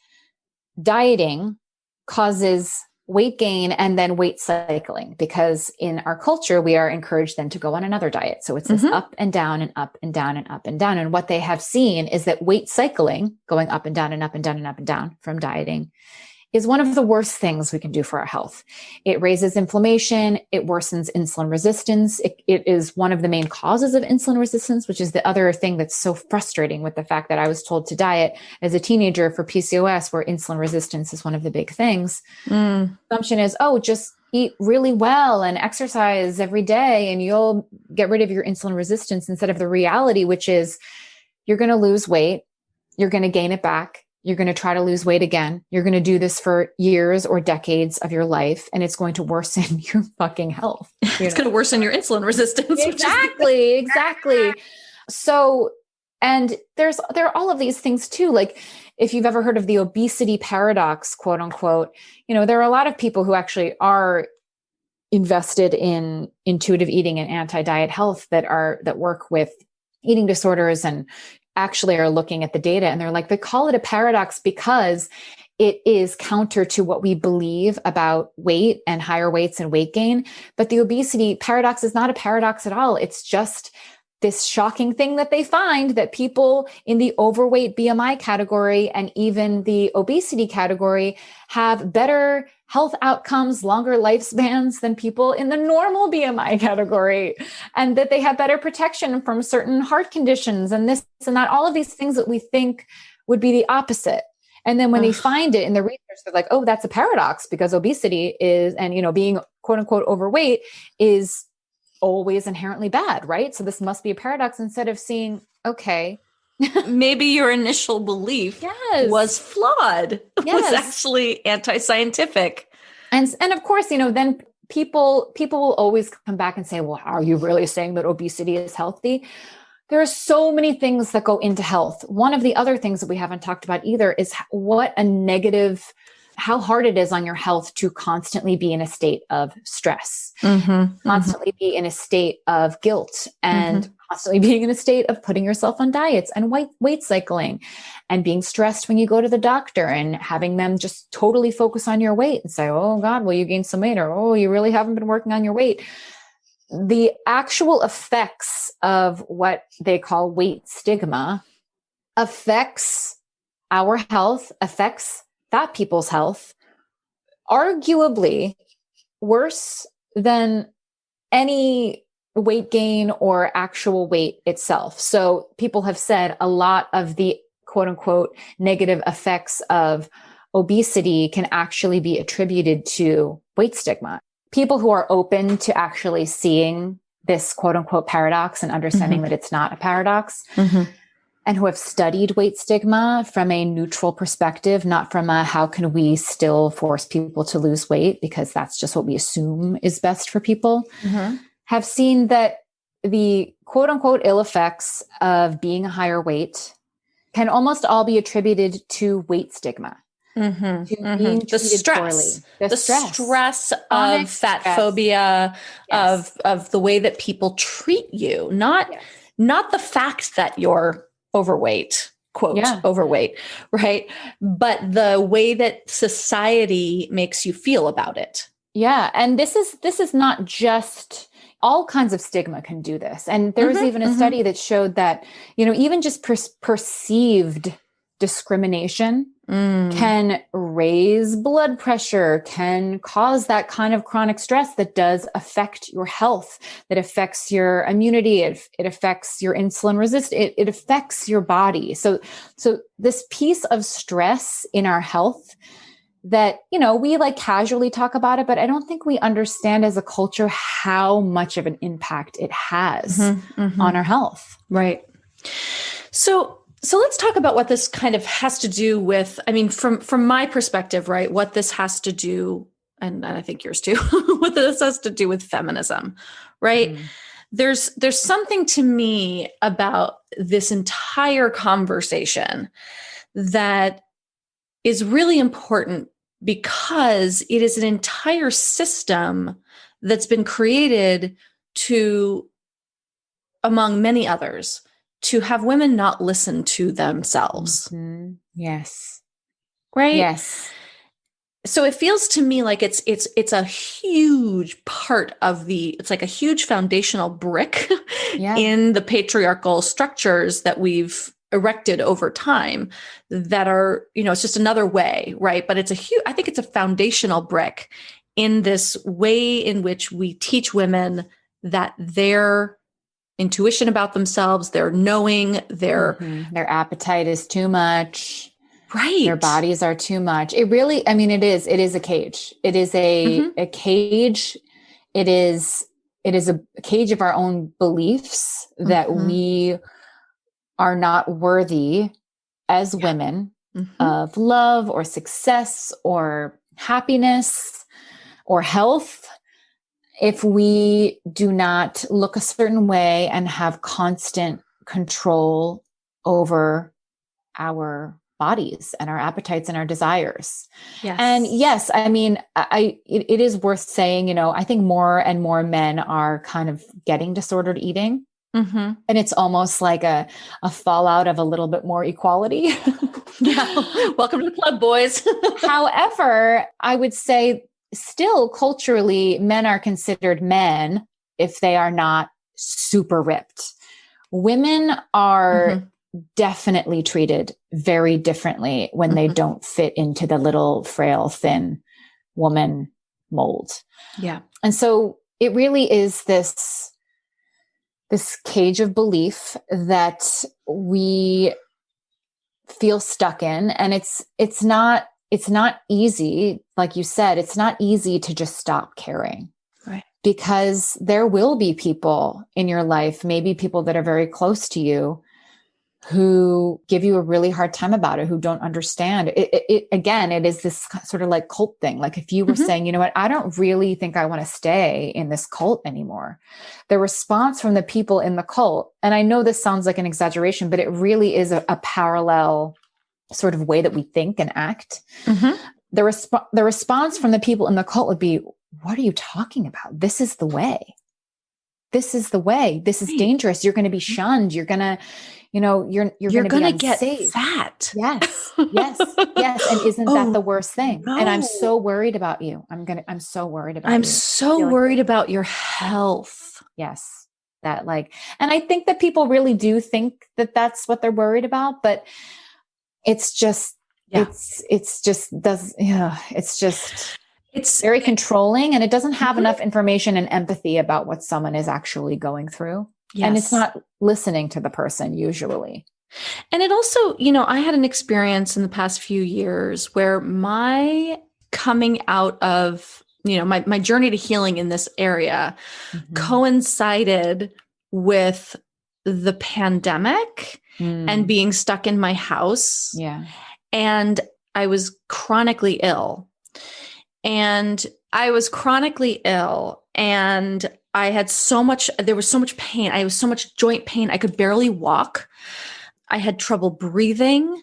dieting causes weight gain and then weight cycling, because in our culture, we are encouraged then to go on another diet. So it's this up and down and up and down and up and down. And what they have seen is that weight cycling, going up and down and up and down and up and down from dieting, is one of the worst things we can do for our health. It raises inflammation. It worsens insulin resistance. It is one of the main causes of insulin resistance, which is the other thing that's so frustrating with the fact that I was told to diet as a teenager for PCOS, where insulin resistance is one of the big things. Assumption is, just eat really well and exercise every day and you'll get rid of your insulin resistance, instead of the reality, which is you're going to lose weight. You're going to gain it back. You're going to try to lose weight again. You're going to do this for years or decades of your life, and it's going to worsen your fucking health. It's going to worsen your insulin resistance. Exactly. So, and there are all of these things too. Like if you've ever heard of the obesity paradox, quote unquote, there are a lot of people who actually are invested in intuitive eating and anti-diet health that work with eating disorders and actually are looking at the data, and they're like, they call it a paradox because it is counter to what we believe about weight and higher weights and weight gain. But the obesity paradox is not a paradox at all. It's just this shocking thing that they find, that people in the overweight BMI category and even the obesity category have better health outcomes, longer lifespans than people in the normal BMI category, and that they have better protection from certain heart conditions and this and that, all of these things that we think would be the opposite. And then when they find it in the research, they're like, oh, that's a paradox, because obesity is, and, being quote unquote overweight is always inherently bad, right? So this must be a paradox, instead of seeing, okay, maybe your initial belief was flawed, was actually anti-scientific. And of course, then people will always come back and say, well, are you really saying that obesity is healthy? There are so many things that go into health. One of the other things that we haven't talked about either is how hard it is on your health to constantly be in a state of stress, constantly be in a state of guilt, and constantly being in a state of putting yourself on diets and weight cycling, and being stressed when you go to the doctor and having them just totally focus on your weight and say, oh God, well, you gained some weight, or, oh, you really haven't been working on your weight. The actual effects of what they call weight stigma affects our health, affects fat people's health, arguably worse than any weight gain or actual weight itself. So people have said a lot of the quote unquote negative effects of obesity can actually be attributed to weight stigma. People who are open to actually seeing this quote unquote paradox and understanding that it's not a paradox, and who have studied weight stigma from a neutral perspective, not from a how can we still force people to lose weight because that's just what we assume is best for people, have seen that the quote unquote ill effects of being a higher weight can almost all be attributed to weight stigma. The stress of fat phobia, of the way that people treat you, not the fact that you're overweight, quote, overweight, right? But the way that society makes you feel about it. Yeah. And this is not just, all kinds of stigma can do this. And there was even a study that showed that, even just perceived discrimination can raise blood pressure, can cause that kind of chronic stress that does affect your health, that affects your immunity. It affects your insulin resistance. It affects your body. So this piece of stress in our health that, we like casually talk about it, but I don't think we understand as a culture how much of an impact it has on our health. Right. So let's talk about what this kind of has to do with, from my perspective, right, what this has to do, and I think yours too, what this has to do with feminism, right? There's something to me about this entire conversation that is really important because it is an entire system that's been created to, among many others, to have women not listen to themselves. Yes. Right? Yes. So it feels to me like it's a huge part of it's like a huge foundational brick in the patriarchal structures that we've erected over time that are, it's just another way, right? But I think it's a foundational brick in this way in which we teach women that their intuition about themselves, their knowing, their appetite is too much. Right. Their bodies are too much. It really, it is a cage. It is a cage. It is a cage of our own beliefs that we are not worthy as women of love or success or happiness or health if we do not look a certain way and have constant control over our bodies and our appetites and our desires. Yes. And yes, it is worth saying, I think more and more men are kind of getting disordered eating. And it's almost like a fallout of a little bit more equality. Welcome to the club, boys. However, I would say still culturally, men are considered men if they are not super ripped. Women are definitely treated very differently when they don't fit into the little frail, thin woman mold. Yeah. And so it really is this cage of belief that we feel stuck in. And it's not easy. Like you said, it's not easy to just stop caring. Right. Because there will be people in your life, maybe people that are very close to you, who give you a really hard time about it, who don't understand. Again, it is this sort of like cult thing. Like if you were saying, you know what, I don't really think I want to stay in this cult anymore. The response from the people in the cult, and I know this sounds like an exaggeration, but it really is a parallel sort of way that we think and act. The response from the people in the cult would be, what are you talking about? This is the way. This is the way. This is dangerous. You're going to be shunned. You're going to, you're going to get unsafe. fat. Yes. And isn't that the worst thing? No. And I'm so worried about you. I'm so worried about you. I'm so worried about your health. Yes. That and I think that people really do think that that's what they're worried about, but it's just, it's very controlling, and it doesn't have enough information and empathy about what someone is actually going through. Yes. And it's not listening to the person usually. And it also, I had an experience in the past few years where my coming out of, my journey to healing in this area coincided with the pandemic and being stuck in my house. Yeah. And I was chronically ill. And I was chronically ill, and there was so much pain. I was so much joint pain. I could barely walk. I had trouble breathing.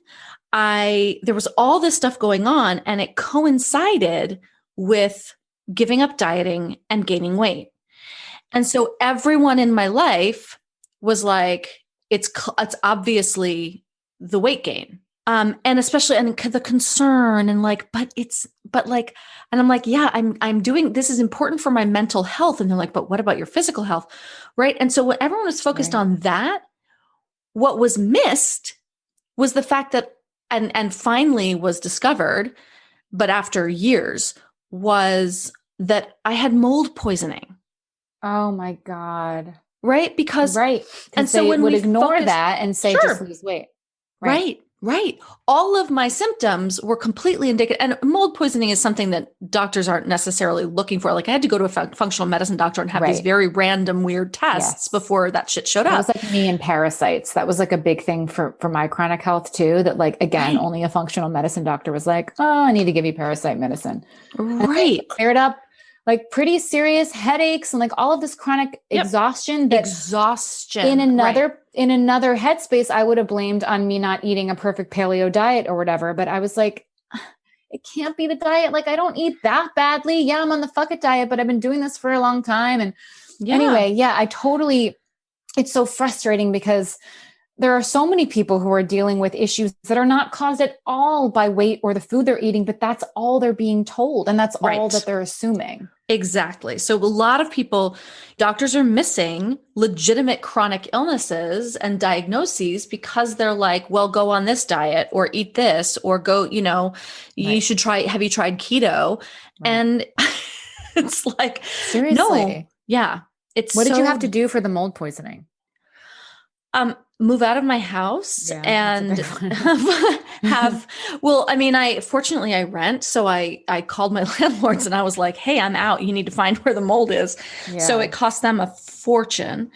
There was all this stuff going on, and it coincided with giving up dieting and gaining weight. And so everyone in my life was like, it's obviously the weight gain. And especially, and the concern and like, and I'm like, yeah, I'm doing, this is important for my mental health. And they're like, but what about your physical health? Right. And so when everyone was focused on that, what was missed was the fact that, and finally was discovered, but after years, was that I had mold poisoning. Oh my God. Right. Because, and so when we ignore that and say, just lose weight. Right. All of my symptoms were completely indicative. And mold poisoning is something that doctors aren't necessarily looking for. Like I had to go to a functional medicine doctor and have these very random, weird tests before that shit showed up. It was like me and parasites. That was like a big thing for my chronic health too. That like, again, only a functional medicine doctor was like, oh, I need to give you parasite medicine. Right. Cleared up like pretty serious headaches and like all of this chronic exhaustion. In another headspace, I would have blamed on me not eating a perfect paleo diet or whatever. But I was like, it can't be the diet. Like I don't eat that badly. Yeah, I'm on the fuck it diet, but I've been doing this for a long time. And anyway, it's so frustrating because there are so many people who are dealing with issues that are not caused at all by weight or the food they're eating, but that's all they're being told. And that's all that they're assuming. Exactly. So a lot of people, doctors are missing legitimate chronic illnesses and diagnoses because they're like, well, go on this diet or eat this or go, you should try, have you tried keto? And it's like, seriously. No. Yeah. What did you have to do for the mold poisoning? Move out of my house and fortunately I rent. So I called my landlords and I was like, hey, I'm out. You need to find where the mold is. Yeah. So it cost them a fortune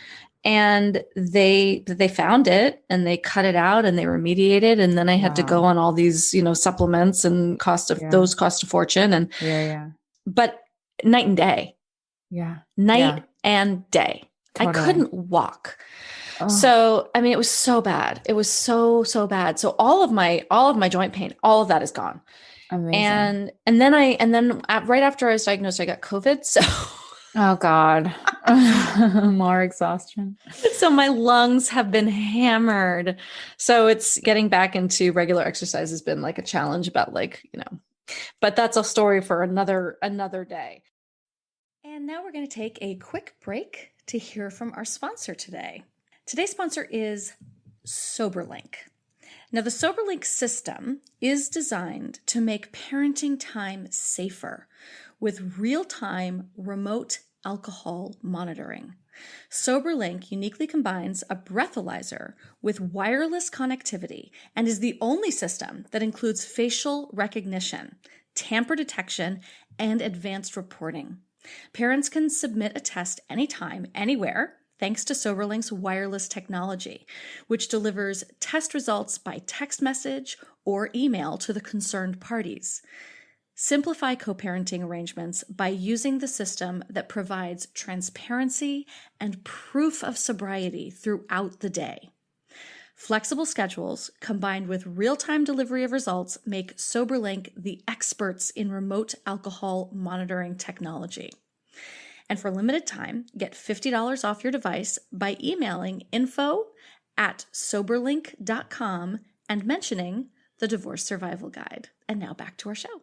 and they found it and they cut it out and they remediated. And then I had to go on all these, supplements and those cost a fortune. And, but night and day, night and day, totally. I couldn't walk. Oh. So, it was so bad. It was so bad. So all of my joint pain, all of that is gone. Amazing. And then right after I was diagnosed, I got COVID. So, oh God, more exhaustion. So my lungs have been hammered. So it's getting back into regular exercise has been like a challenge about but that's a story for another day. And now we're going to take a quick break to hear from our sponsor today. Today's sponsor is SoberLink. Now, the SoberLink system is designed to make parenting time safer with real-time remote alcohol monitoring. SoberLink uniquely combines a breathalyzer with wireless connectivity and is the only system that includes facial recognition, tamper detection, and advanced reporting. Parents can submit a test anytime, anywhere, thanks to SoberLink's wireless technology, which delivers test results by text message or email to the concerned parties. Simplify co-parenting arrangements by using the system that provides transparency and proof of sobriety throughout the day. Flexible schedules combined with real-time delivery of results make SoberLink the experts in remote alcohol monitoring technology. And for a limited time, get $50 off your device by emailing info@soberlink.com and mentioning the Divorce Survival Guide. And now back to our show.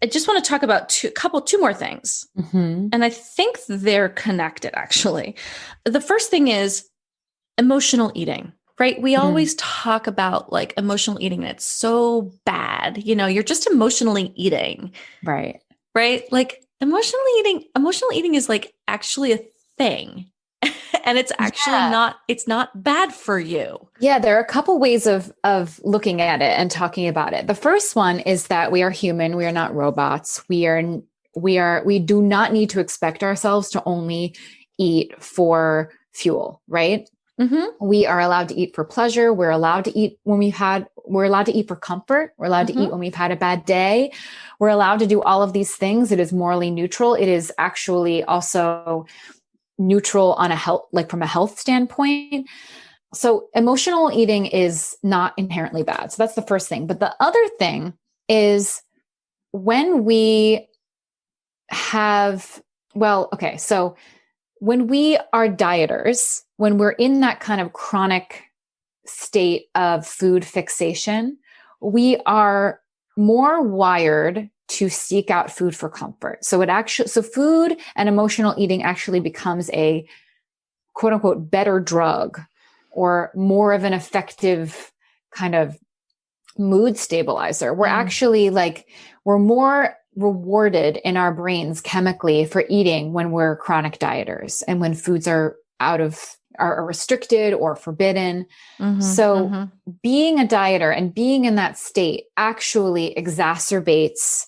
I just want to talk about two more things. Mm-hmm. And I think they're connected, actually. The first thing is emotional eating, right? We always talk about emotional eating. And it's so bad. You're just emotionally eating. Right. Right? Emotional eating is actually a thing. And it's actually it's not bad for you. Yeah, there are a couple ways of looking at it and talking about it. The first one is that we are human. We are not robots. We do not need to expect ourselves to only eat for fuel, right? Mm-hmm. We are allowed to eat for pleasure. We're allowed to eat we're allowed to eat for comfort. We're allowed to eat when we've had a bad day. We're allowed to do all of these things. It is morally neutral. It is actually also neutral on from a health standpoint. So emotional eating is not inherently bad. So that's the first thing. But the other thing is when we when we are dieters, when we're in that kind of chronic state of food fixation, we are more wired to seek out food for comfort. So food and emotional eating actually becomes a quote unquote better drug or more of an effective kind of mood stabilizer. We're actually we're more rewarded in our brains chemically for eating when we're chronic dieters and when foods are are restricted or forbidden. Being a dieter and being in that state actually exacerbates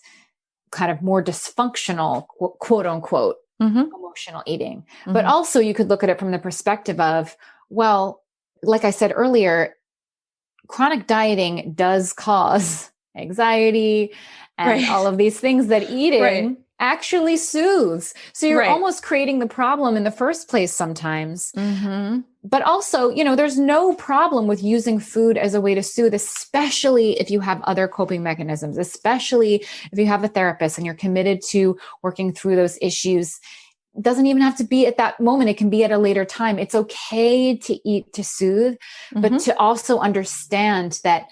kind of more dysfunctional, quote unquote, emotional eating. But also you could look at it from the perspective of, well, like I said earlier, chronic dieting does cause anxiety and all of these things that eating actually soothes. So you're almost creating the problem in the first place sometimes. But also, there's no problem with using food as a way to soothe, especially if you have other coping mechanisms, especially if you have a therapist and you're committed to working through those issues. It doesn't even have to be at that moment. It can be at a later time. It's okay to eat to soothe, but to also understand that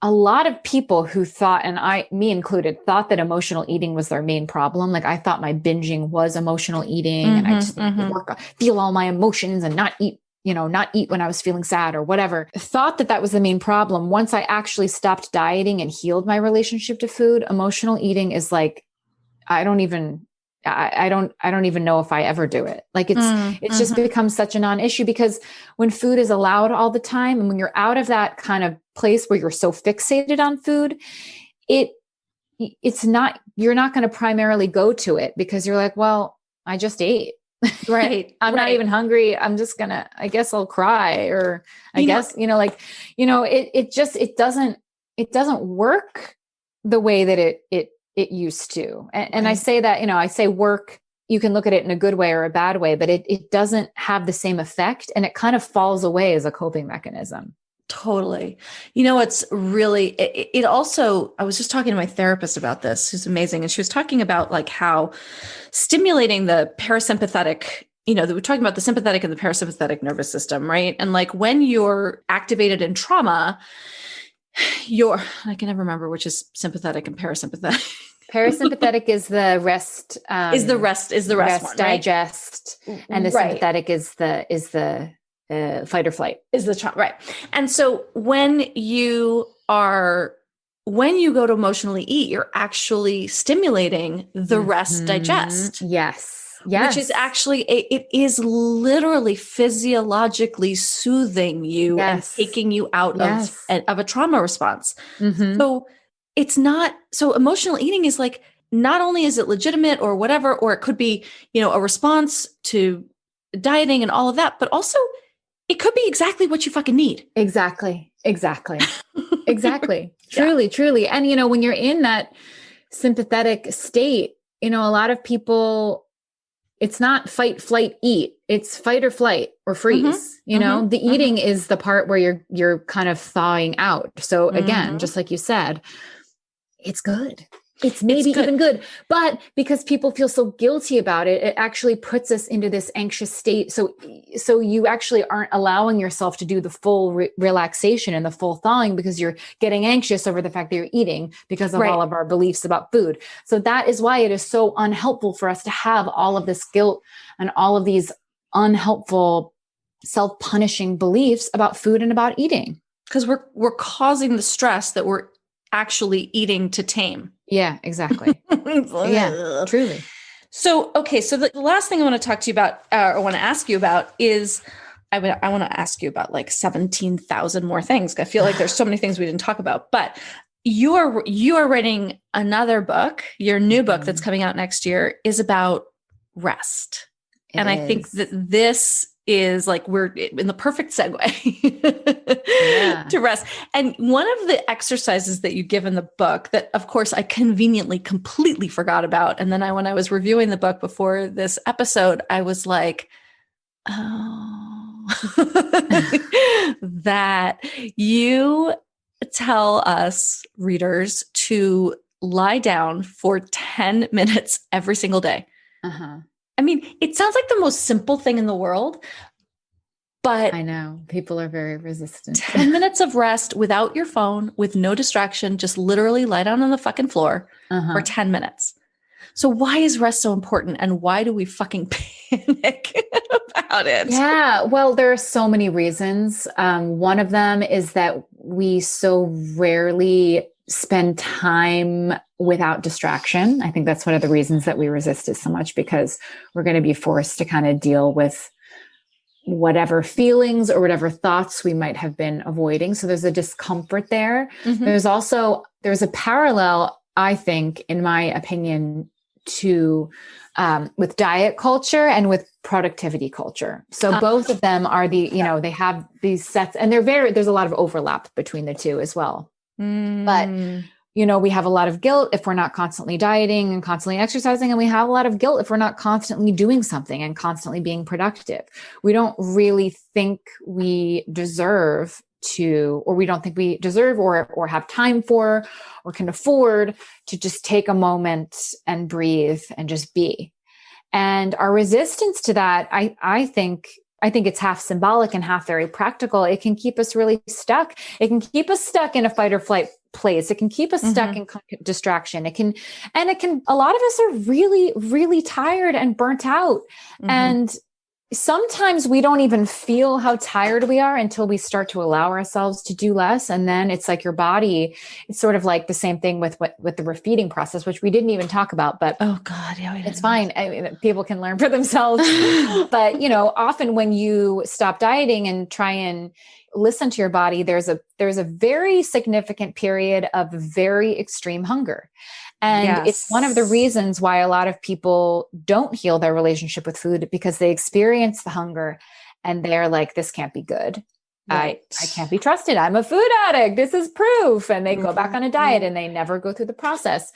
a lot of people who thought, and me included, thought that emotional eating was their main problem. Like I thought my binging was emotional eating and I just needed to feel all my emotions and not eat when I was feeling sad or whatever. Thought that was the main problem. Once I actually stopped dieting and healed my relationship to food, emotional eating is like, I don't even know if I ever do it. Like it's just become such a non-issue because when food is allowed all the time and when you're out of that kind of place where you're so fixated on food, you're not going to primarily go to it because you're like, well, I just ate. Right. I'm not even hungry. I'm just I guess I'll cry or it doesn't work the way that it used to. And I say that, I say work, you can look at it in a good way or a bad way, but it doesn't have the same effect and it kind of falls away as a coping mechanism. Totally. It's really, it also, I was just talking to my therapist about this, who's amazing. And she was talking about like how stimulating the parasympathetic, we're talking about the sympathetic and the parasympathetic nervous system, right? And like when you're activated in trauma, I can never remember which is sympathetic and parasympathetic. Parasympathetic is the rest, is the rest one, digest, right? And the sympathetic is the fight or flight is the trauma, right? And so when you go to emotionally eat, you're actually stimulating the rest digest. Yes. Which is actually, it is literally physiologically soothing you and taking you out of a trauma response. So it's not, so emotional eating is like, not only is it legitimate or whatever, or it could be, a response to dieting and all of that, but also it could be exactly what you fucking need. Exactly. Truly. And, when you're in that sympathetic state, a lot of people, it's not fight, flight, eat. It's fight or flight or freeze. The eating is the part where you're kind of thawing out. So again, just like you said, it's good. It's maybe even good, but because people feel so guilty about it, it actually puts us into this anxious state. So you actually aren't allowing yourself to do the full relaxation and the full thawing because you're getting anxious over the fact that you're eating because of all of our beliefs about food. So that is why it is so unhelpful for us to have all of this guilt and all of these unhelpful self-punishing beliefs about food and about eating. Because we're causing the stress that we're actually eating to tame. Yeah, exactly. Yeah, truly. So, okay. So the last thing I want to talk to you about, or want to ask you about is, I want to ask you about like 17,000 more things. I feel like there's so many things we didn't talk about, but you are writing another book. Your new book that's coming out next year is about rest. I think that this is like, we're in the perfect segue to rest. And one of the exercises that you give in the book that, of course, I conveniently completely forgot about. And then when I was reviewing the book before this episode, I was like, oh, that you tell us readers to lie down for 10 minutes every single day. I mean, it sounds like the most simple thing in the world, But I know people are very resistant. 10 minutes of rest without your phone, with no distraction, just literally lie down on the fucking floor for 10 minutes. So why is rest so important, and why do we fucking panic about it? Yeah, well, there are so many reasons. One of them is that we so rarely spend time without distraction. I think that's one of the reasons that we resist it so much, because we're going to be forced to kind of deal with whatever feelings or whatever thoughts we might have been avoiding. So there's a discomfort there. There's a parallel, I think, in my opinion, to with diet culture and with productivity culture. So both of them are they have these sets, and there's a lot of overlap between the two as well. But we have a lot of guilt if we're not constantly dieting and constantly exercising. And we have a lot of guilt if we're not constantly doing something and constantly being productive. We don't really think we deserve to, or we don't think we deserve or have time for, or can afford to just take a moment and breathe and just be. And our resistance to that, I think it's half symbolic and half very practical. It can keep us really stuck. It can keep us stuck in a fight or flight place. It can keep us stuck in distraction. A lot of us are really, really tired and burnt out. And sometimes we don't even feel how tired we are until we start to allow ourselves to do less. And then it's like your body, it's sort of like the same thing with the refeeding process, which we didn't even talk about, but oh God, yeah, it's fine. I mean, people can learn for themselves, but often when you stop dieting and try and listen to your body, there's a very significant period of very extreme hunger. And it's one of the reasons why a lot of people don't heal their relationship with food, because they experience the hunger and they're like, this can't be good. Right. I can't be trusted. I'm a food addict. This is proof. And they go back on a diet and they never go through the process.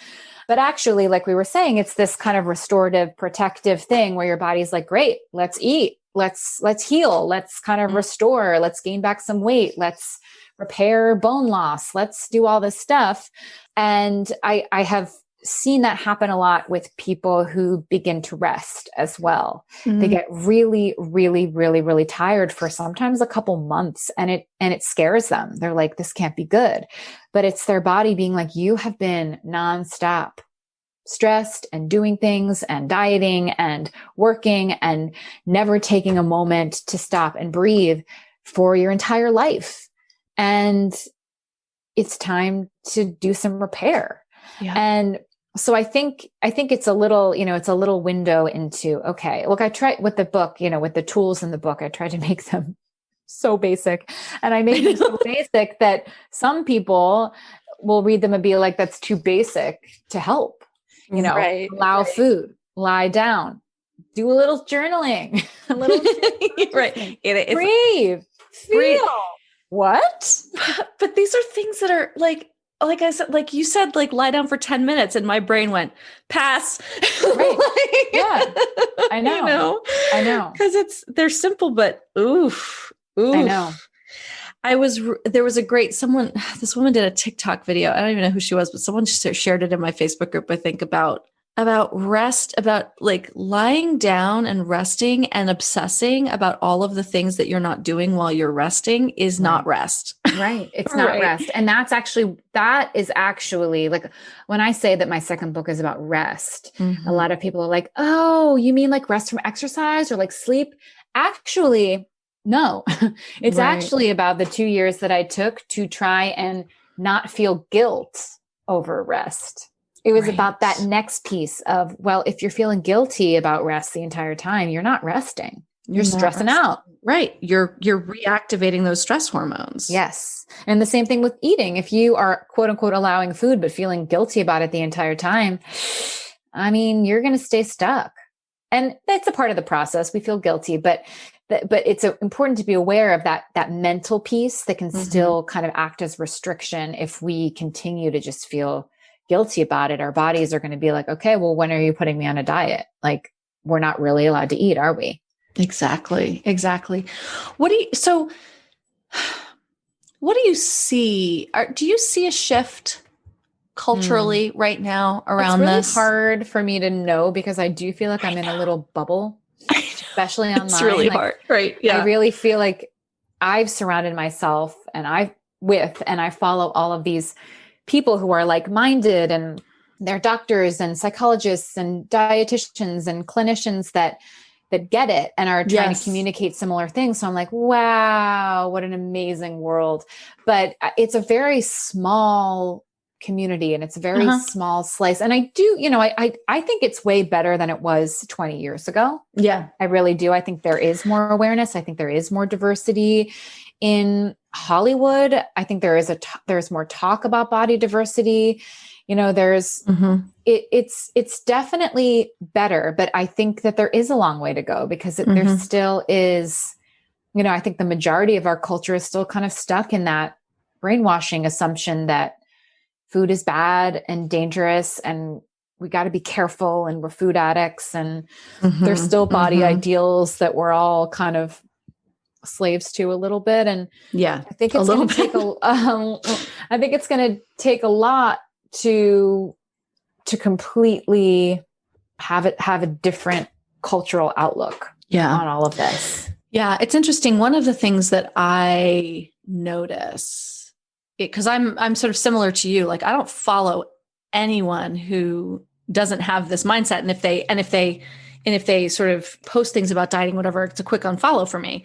But actually, like we were saying, it's this kind of restorative, protective thing where your body's like, great, let's eat. Let's heal. Let's kind of restore. Let's gain back some weight. Let's repair bone loss. Let's do all this stuff. And I have seen that happen a lot with people who begin to rest as well. They get really, really, really, really tired for sometimes a couple months, and it scares them. They're like, this can't be good. But it's their body being like, you have been nonstop stressed and doing things and dieting and working and never taking a moment to stop and breathe for your entire life. And it's time to do some repair. Yeah. And so I think it's a little, it's a little window into, okay, look, I tried with the book, with the tools in the book, I tried to make them so basic, and I made them so basic that some people will read them and be like, that's too basic to help, allow food, lie down, do a little journaling, a little breathe, feel. What? But these are things that are like I said, like you said, like lie down for 10 minutes, and my brain went pass. Right. Yeah. I know. I know. Cause they're simple, but oof. I know. There was this woman did a TikTok video. I don't even know who she was, but someone just shared it in my Facebook group, I think, about rest, about like lying down and resting and obsessing about all of the things that you're not doing while you're resting is not rest. Right. It's not rest. And that is actually like, when I say that my second book is about rest, a lot of people are like, oh, you mean like rest from exercise or like sleep? Actually, no, it's actually about the 2 years that I took to try and not feel guilt over rest. It was about that next piece of, well, if you're feeling guilty about rest the entire time, you're not resting. You're stressing out. Right. You're reactivating those stress hormones. Yes. And the same thing with eating. If you are quote unquote allowing food, but feeling guilty about it the entire time, I mean, you're going to stay stuck. And that's a part of the process. We feel guilty, but it's important to be aware of that mental piece that can still kind of act as restriction. If we continue to just feel guilty about it, our bodies are going to be like, okay, well, when are you putting me on a diet? Like, we're not really allowed to eat, are we? Exactly. What do you see? Do you see a shift culturally right now around this? It's really hard for me to know, because I do feel like I'm in a little bubble. especially online. It's really like, hard. Right. Yeah. I really feel like I've surrounded myself and I follow all of these people who are like-minded, and they're doctors and psychologists and dietitians and clinicians that get it and are trying to communicate similar things. So I'm like, wow, what an amazing world. But it's a very small community and it's a very small slice. And I do, I think it's way better than it was 20 years ago. Yeah. I really do. I think there is more awareness. I think there is more diversity in Hollywood. I think there's more talk about body diversity. There's, it's definitely better, but I think that there is a long way to go because there still is, I think the majority of our culture is still kind of stuck in that brainwashing assumption that food is bad and dangerous and we got to be careful and we're food addicts and there's still body ideals that we're all kind of slaves to a little bit. And I think it's going to take I think it's going to take a lot to completely have a different cultural outlook on all of this. Yeah. It's interesting. One of the things that I notice, because I'm sort of similar to you, like I don't follow anyone who doesn't have this mindset. And if they sort of post things about dieting, whatever, it's a quick unfollow for me.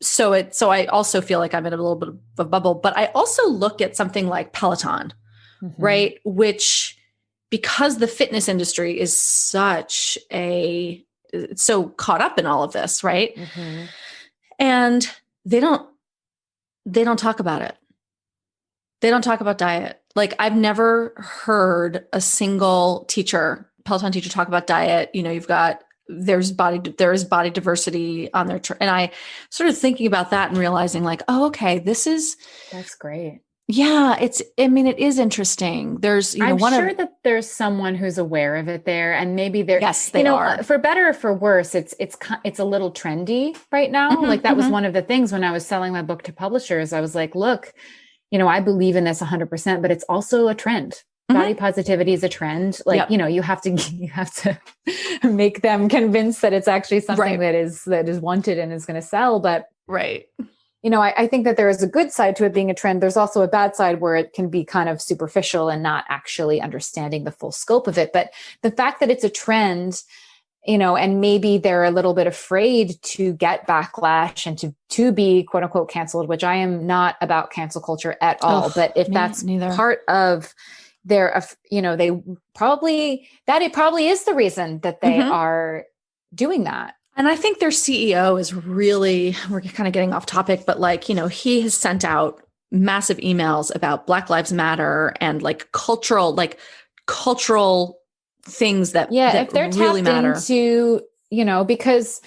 So I also feel like I'm in a little bit of a bubble, but I also look at something like Peloton, right? Which, because the fitness industry is so caught up in all of this, right? And they don't talk about it. They don't talk about diet. Like I've never heard a single Peloton teacher talk about diet. There is body diversity on their, and I sort of thinking about that and realizing like, oh, okay, that's great. Yeah. it is interesting. There's, I'm sure that there's someone who's aware of it there, and maybe they're, they are. For better or for worse, it's a little trendy right now. Like that was one of the things when I was selling my book to publishers. I was like, look, I believe in this 100%, but it's also a trend. Body positivity is a trend. Like, you have to make them convinced that it's actually something that is wanted and is going to sell. But I think that there is a good side to it being a trend. There's also a bad side where it can be kind of superficial and not actually understanding the full scope of it. But the fact that it's a trend, and maybe they're a little bit afraid to get backlash and to be quote unquote canceled, which I am not about cancel culture at all. But if that's part of their, it probably is the reason that they are doing that. And I think their CEO is really, we're kind of getting off topic, but like, he has sent out massive emails about Black Lives Matter and like cultural things that, if they're really tapped matter. Into, because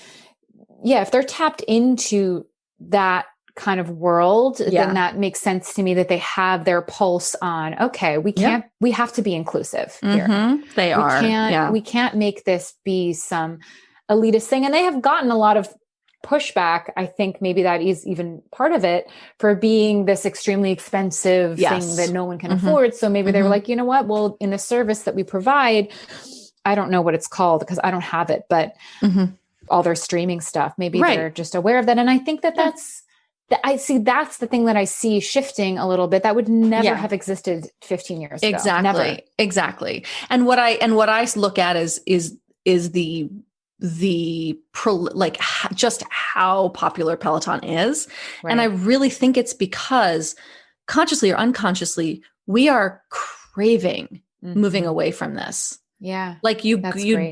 if they're tapped into that kind of world, then that makes sense to me that they have their pulse on, okay, we have to be inclusive here. We can't make this be some elitist thing. And they have gotten a lot of pushback. I think maybe that is even part of it, for being this extremely expensive thing that no one can afford. So maybe they were like, you know what? Well, in the service that we provide, I don't know what it's called because I don't have it, but all their streaming stuff, maybe they're just aware of that. And I think that's the thing that I see shifting a little bit. That would never have existed 15 years ago. Never. Exactly. And what I look at is just how popular Peloton is. Right. And I really think it's because consciously or unconsciously, we are craving moving away from this. Yeah. Like you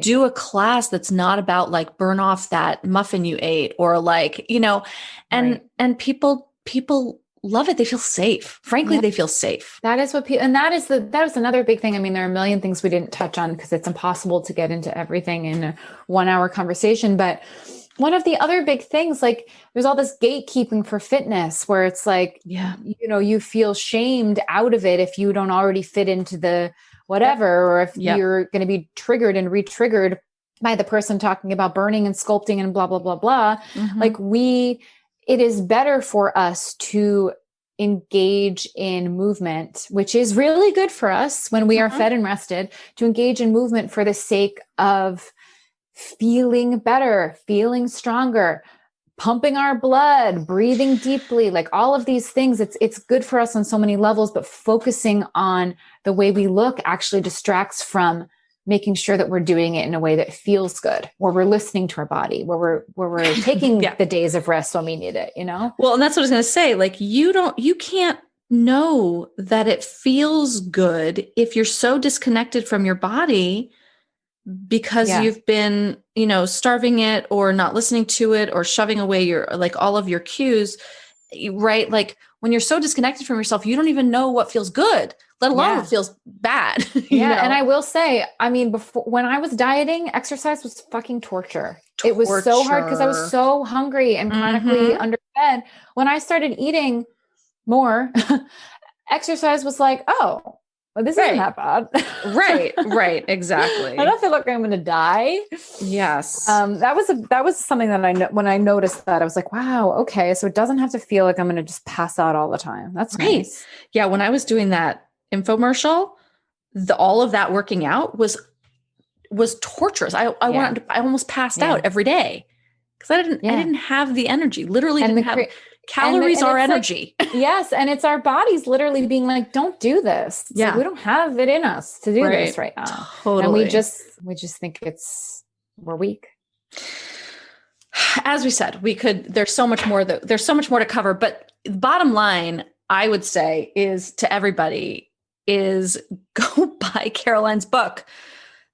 do a class that's not about like burn off that muffin you ate or like, and people love it. They feel safe. Frankly, they feel safe. That is what people, and that was another big thing. I mean, there are a million things we didn't touch on because it's impossible to get into everything in a 1 hour conversation. But one of the other big things, like there's all this gatekeeping for fitness where it's like, you feel shamed out of it if you don't already fit into the whatever, or if you're going to be triggered and re-triggered by the person talking about burning and sculpting and blah, blah, blah, blah. Like it is better for us to engage in movement, which is really good for us when we are fed and rested, to engage in movement for the sake of feeling better, feeling stronger, pumping our blood, breathing deeply, like all of these things. It's good for us on so many levels, but focusing on the way we look actually distracts from making sure that we're doing it in a way that feels good, where we're listening to our body, where we're taking the days of rest when we need it, you know? Well, and that's what I was going to say. Like, you can't know that it feels good if you're so disconnected from your body because you've been, starving it or not listening to it or shoving away your, like, all of your cues, right? Like, when you're so disconnected from yourself, you don't even know what feels good, let alone what feels bad. And I will say, I mean, when I was dieting, exercise was fucking torture. It was so hard because I was so hungry and chronically underfed. When I started eating more, exercise was like, oh, well, this isn't that bad. Right. Exactly. I don't feel like I'm going to die. Yes. That was something that when I noticed that, I was like, wow, okay. So it doesn't have to feel like I'm going to just pass out all the time. That's nice. Yeah. When I was doing that infomercial, all of that working out was torturous. I almost passed out every day because I didn't have the energy. Literally didn't have calories are energy. Like, yes. And it's our bodies literally being like, don't do this. It's like, we don't have it in us to do this right now. Totally. And we just think we're weak. As we said, there's so much more to cover, but the bottom line, I would say, is to everybody is go buy Caroline's book,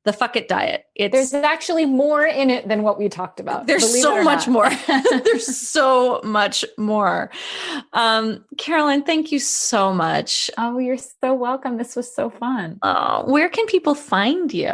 The Fuck It Diet. There's actually more in it than what we talked about. There's so much more. There's so much more. Caroline, thank you so much. Oh, you're so welcome. This was so fun. Where can people find you?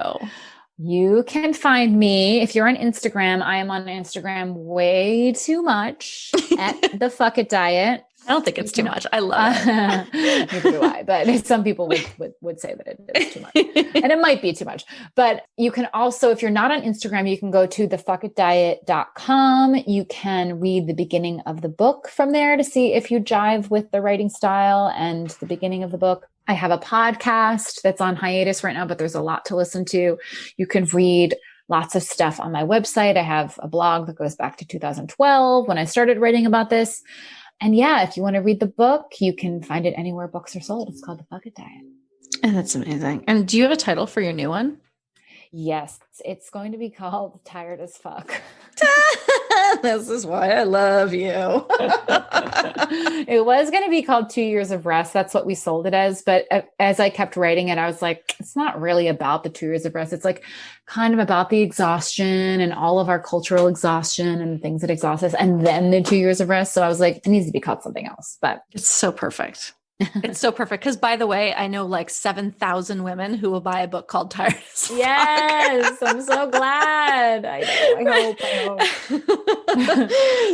You can find me if you're on Instagram. I am on Instagram way too much at The Fuck It Diet. I don't think it's too much. I love it. Neither do I, but some people would say that it is too much. And it might be too much. But you can also, if you're not on Instagram, you can go to thefuckitdiet.com. You can read the beginning of the book from there to see if you jive with the writing style and the beginning of the book. I have a podcast that's on hiatus right now, but there's a lot to listen to. You can read lots of stuff on my website. I have a blog that goes back to 2012 when I started writing about this. And yeah, if you want to read the book, you can find it anywhere books are sold. It's called The Fuck It Diet. And that's amazing. And do you have a title for your new one? Yes, it's going to be called Tired as Fuck. This is why I love you. It was going to be called 2 Years of Rest. That's what we sold it as. But as I kept writing it, I was like, it's not really about the 2 years of rest. It's like kind of about the exhaustion and all of our cultural exhaustion and things that exhaust us. And then the 2 years of rest. So I was like, it needs to be called something else. But it's so perfect. It's so perfect. Because by the way, I know like 7,000 women who will buy a book called Tired as Fuck. Yes, I'm so glad. I hope.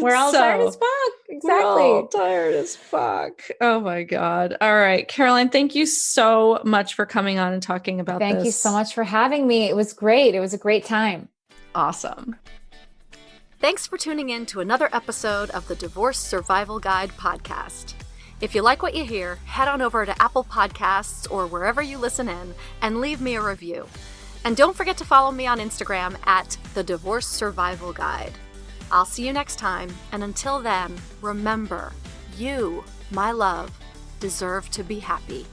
We're all tired as fuck. Exactly. We're all tired as fuck. Oh my God. All right. Caroline, thank you so much for coming on and talking about this. Thank you so much for having me. It was great. It was a great time. Awesome. Thanks for tuning in to another episode of the Divorce Survival Guide podcast. If you like what you hear, head on over to Apple Podcasts or wherever you listen in and leave me a review. And don't forget to follow me on Instagram at The Divorce Survival Guide. I'll see you next time, and until then, remember, you, my love, deserve to be happy.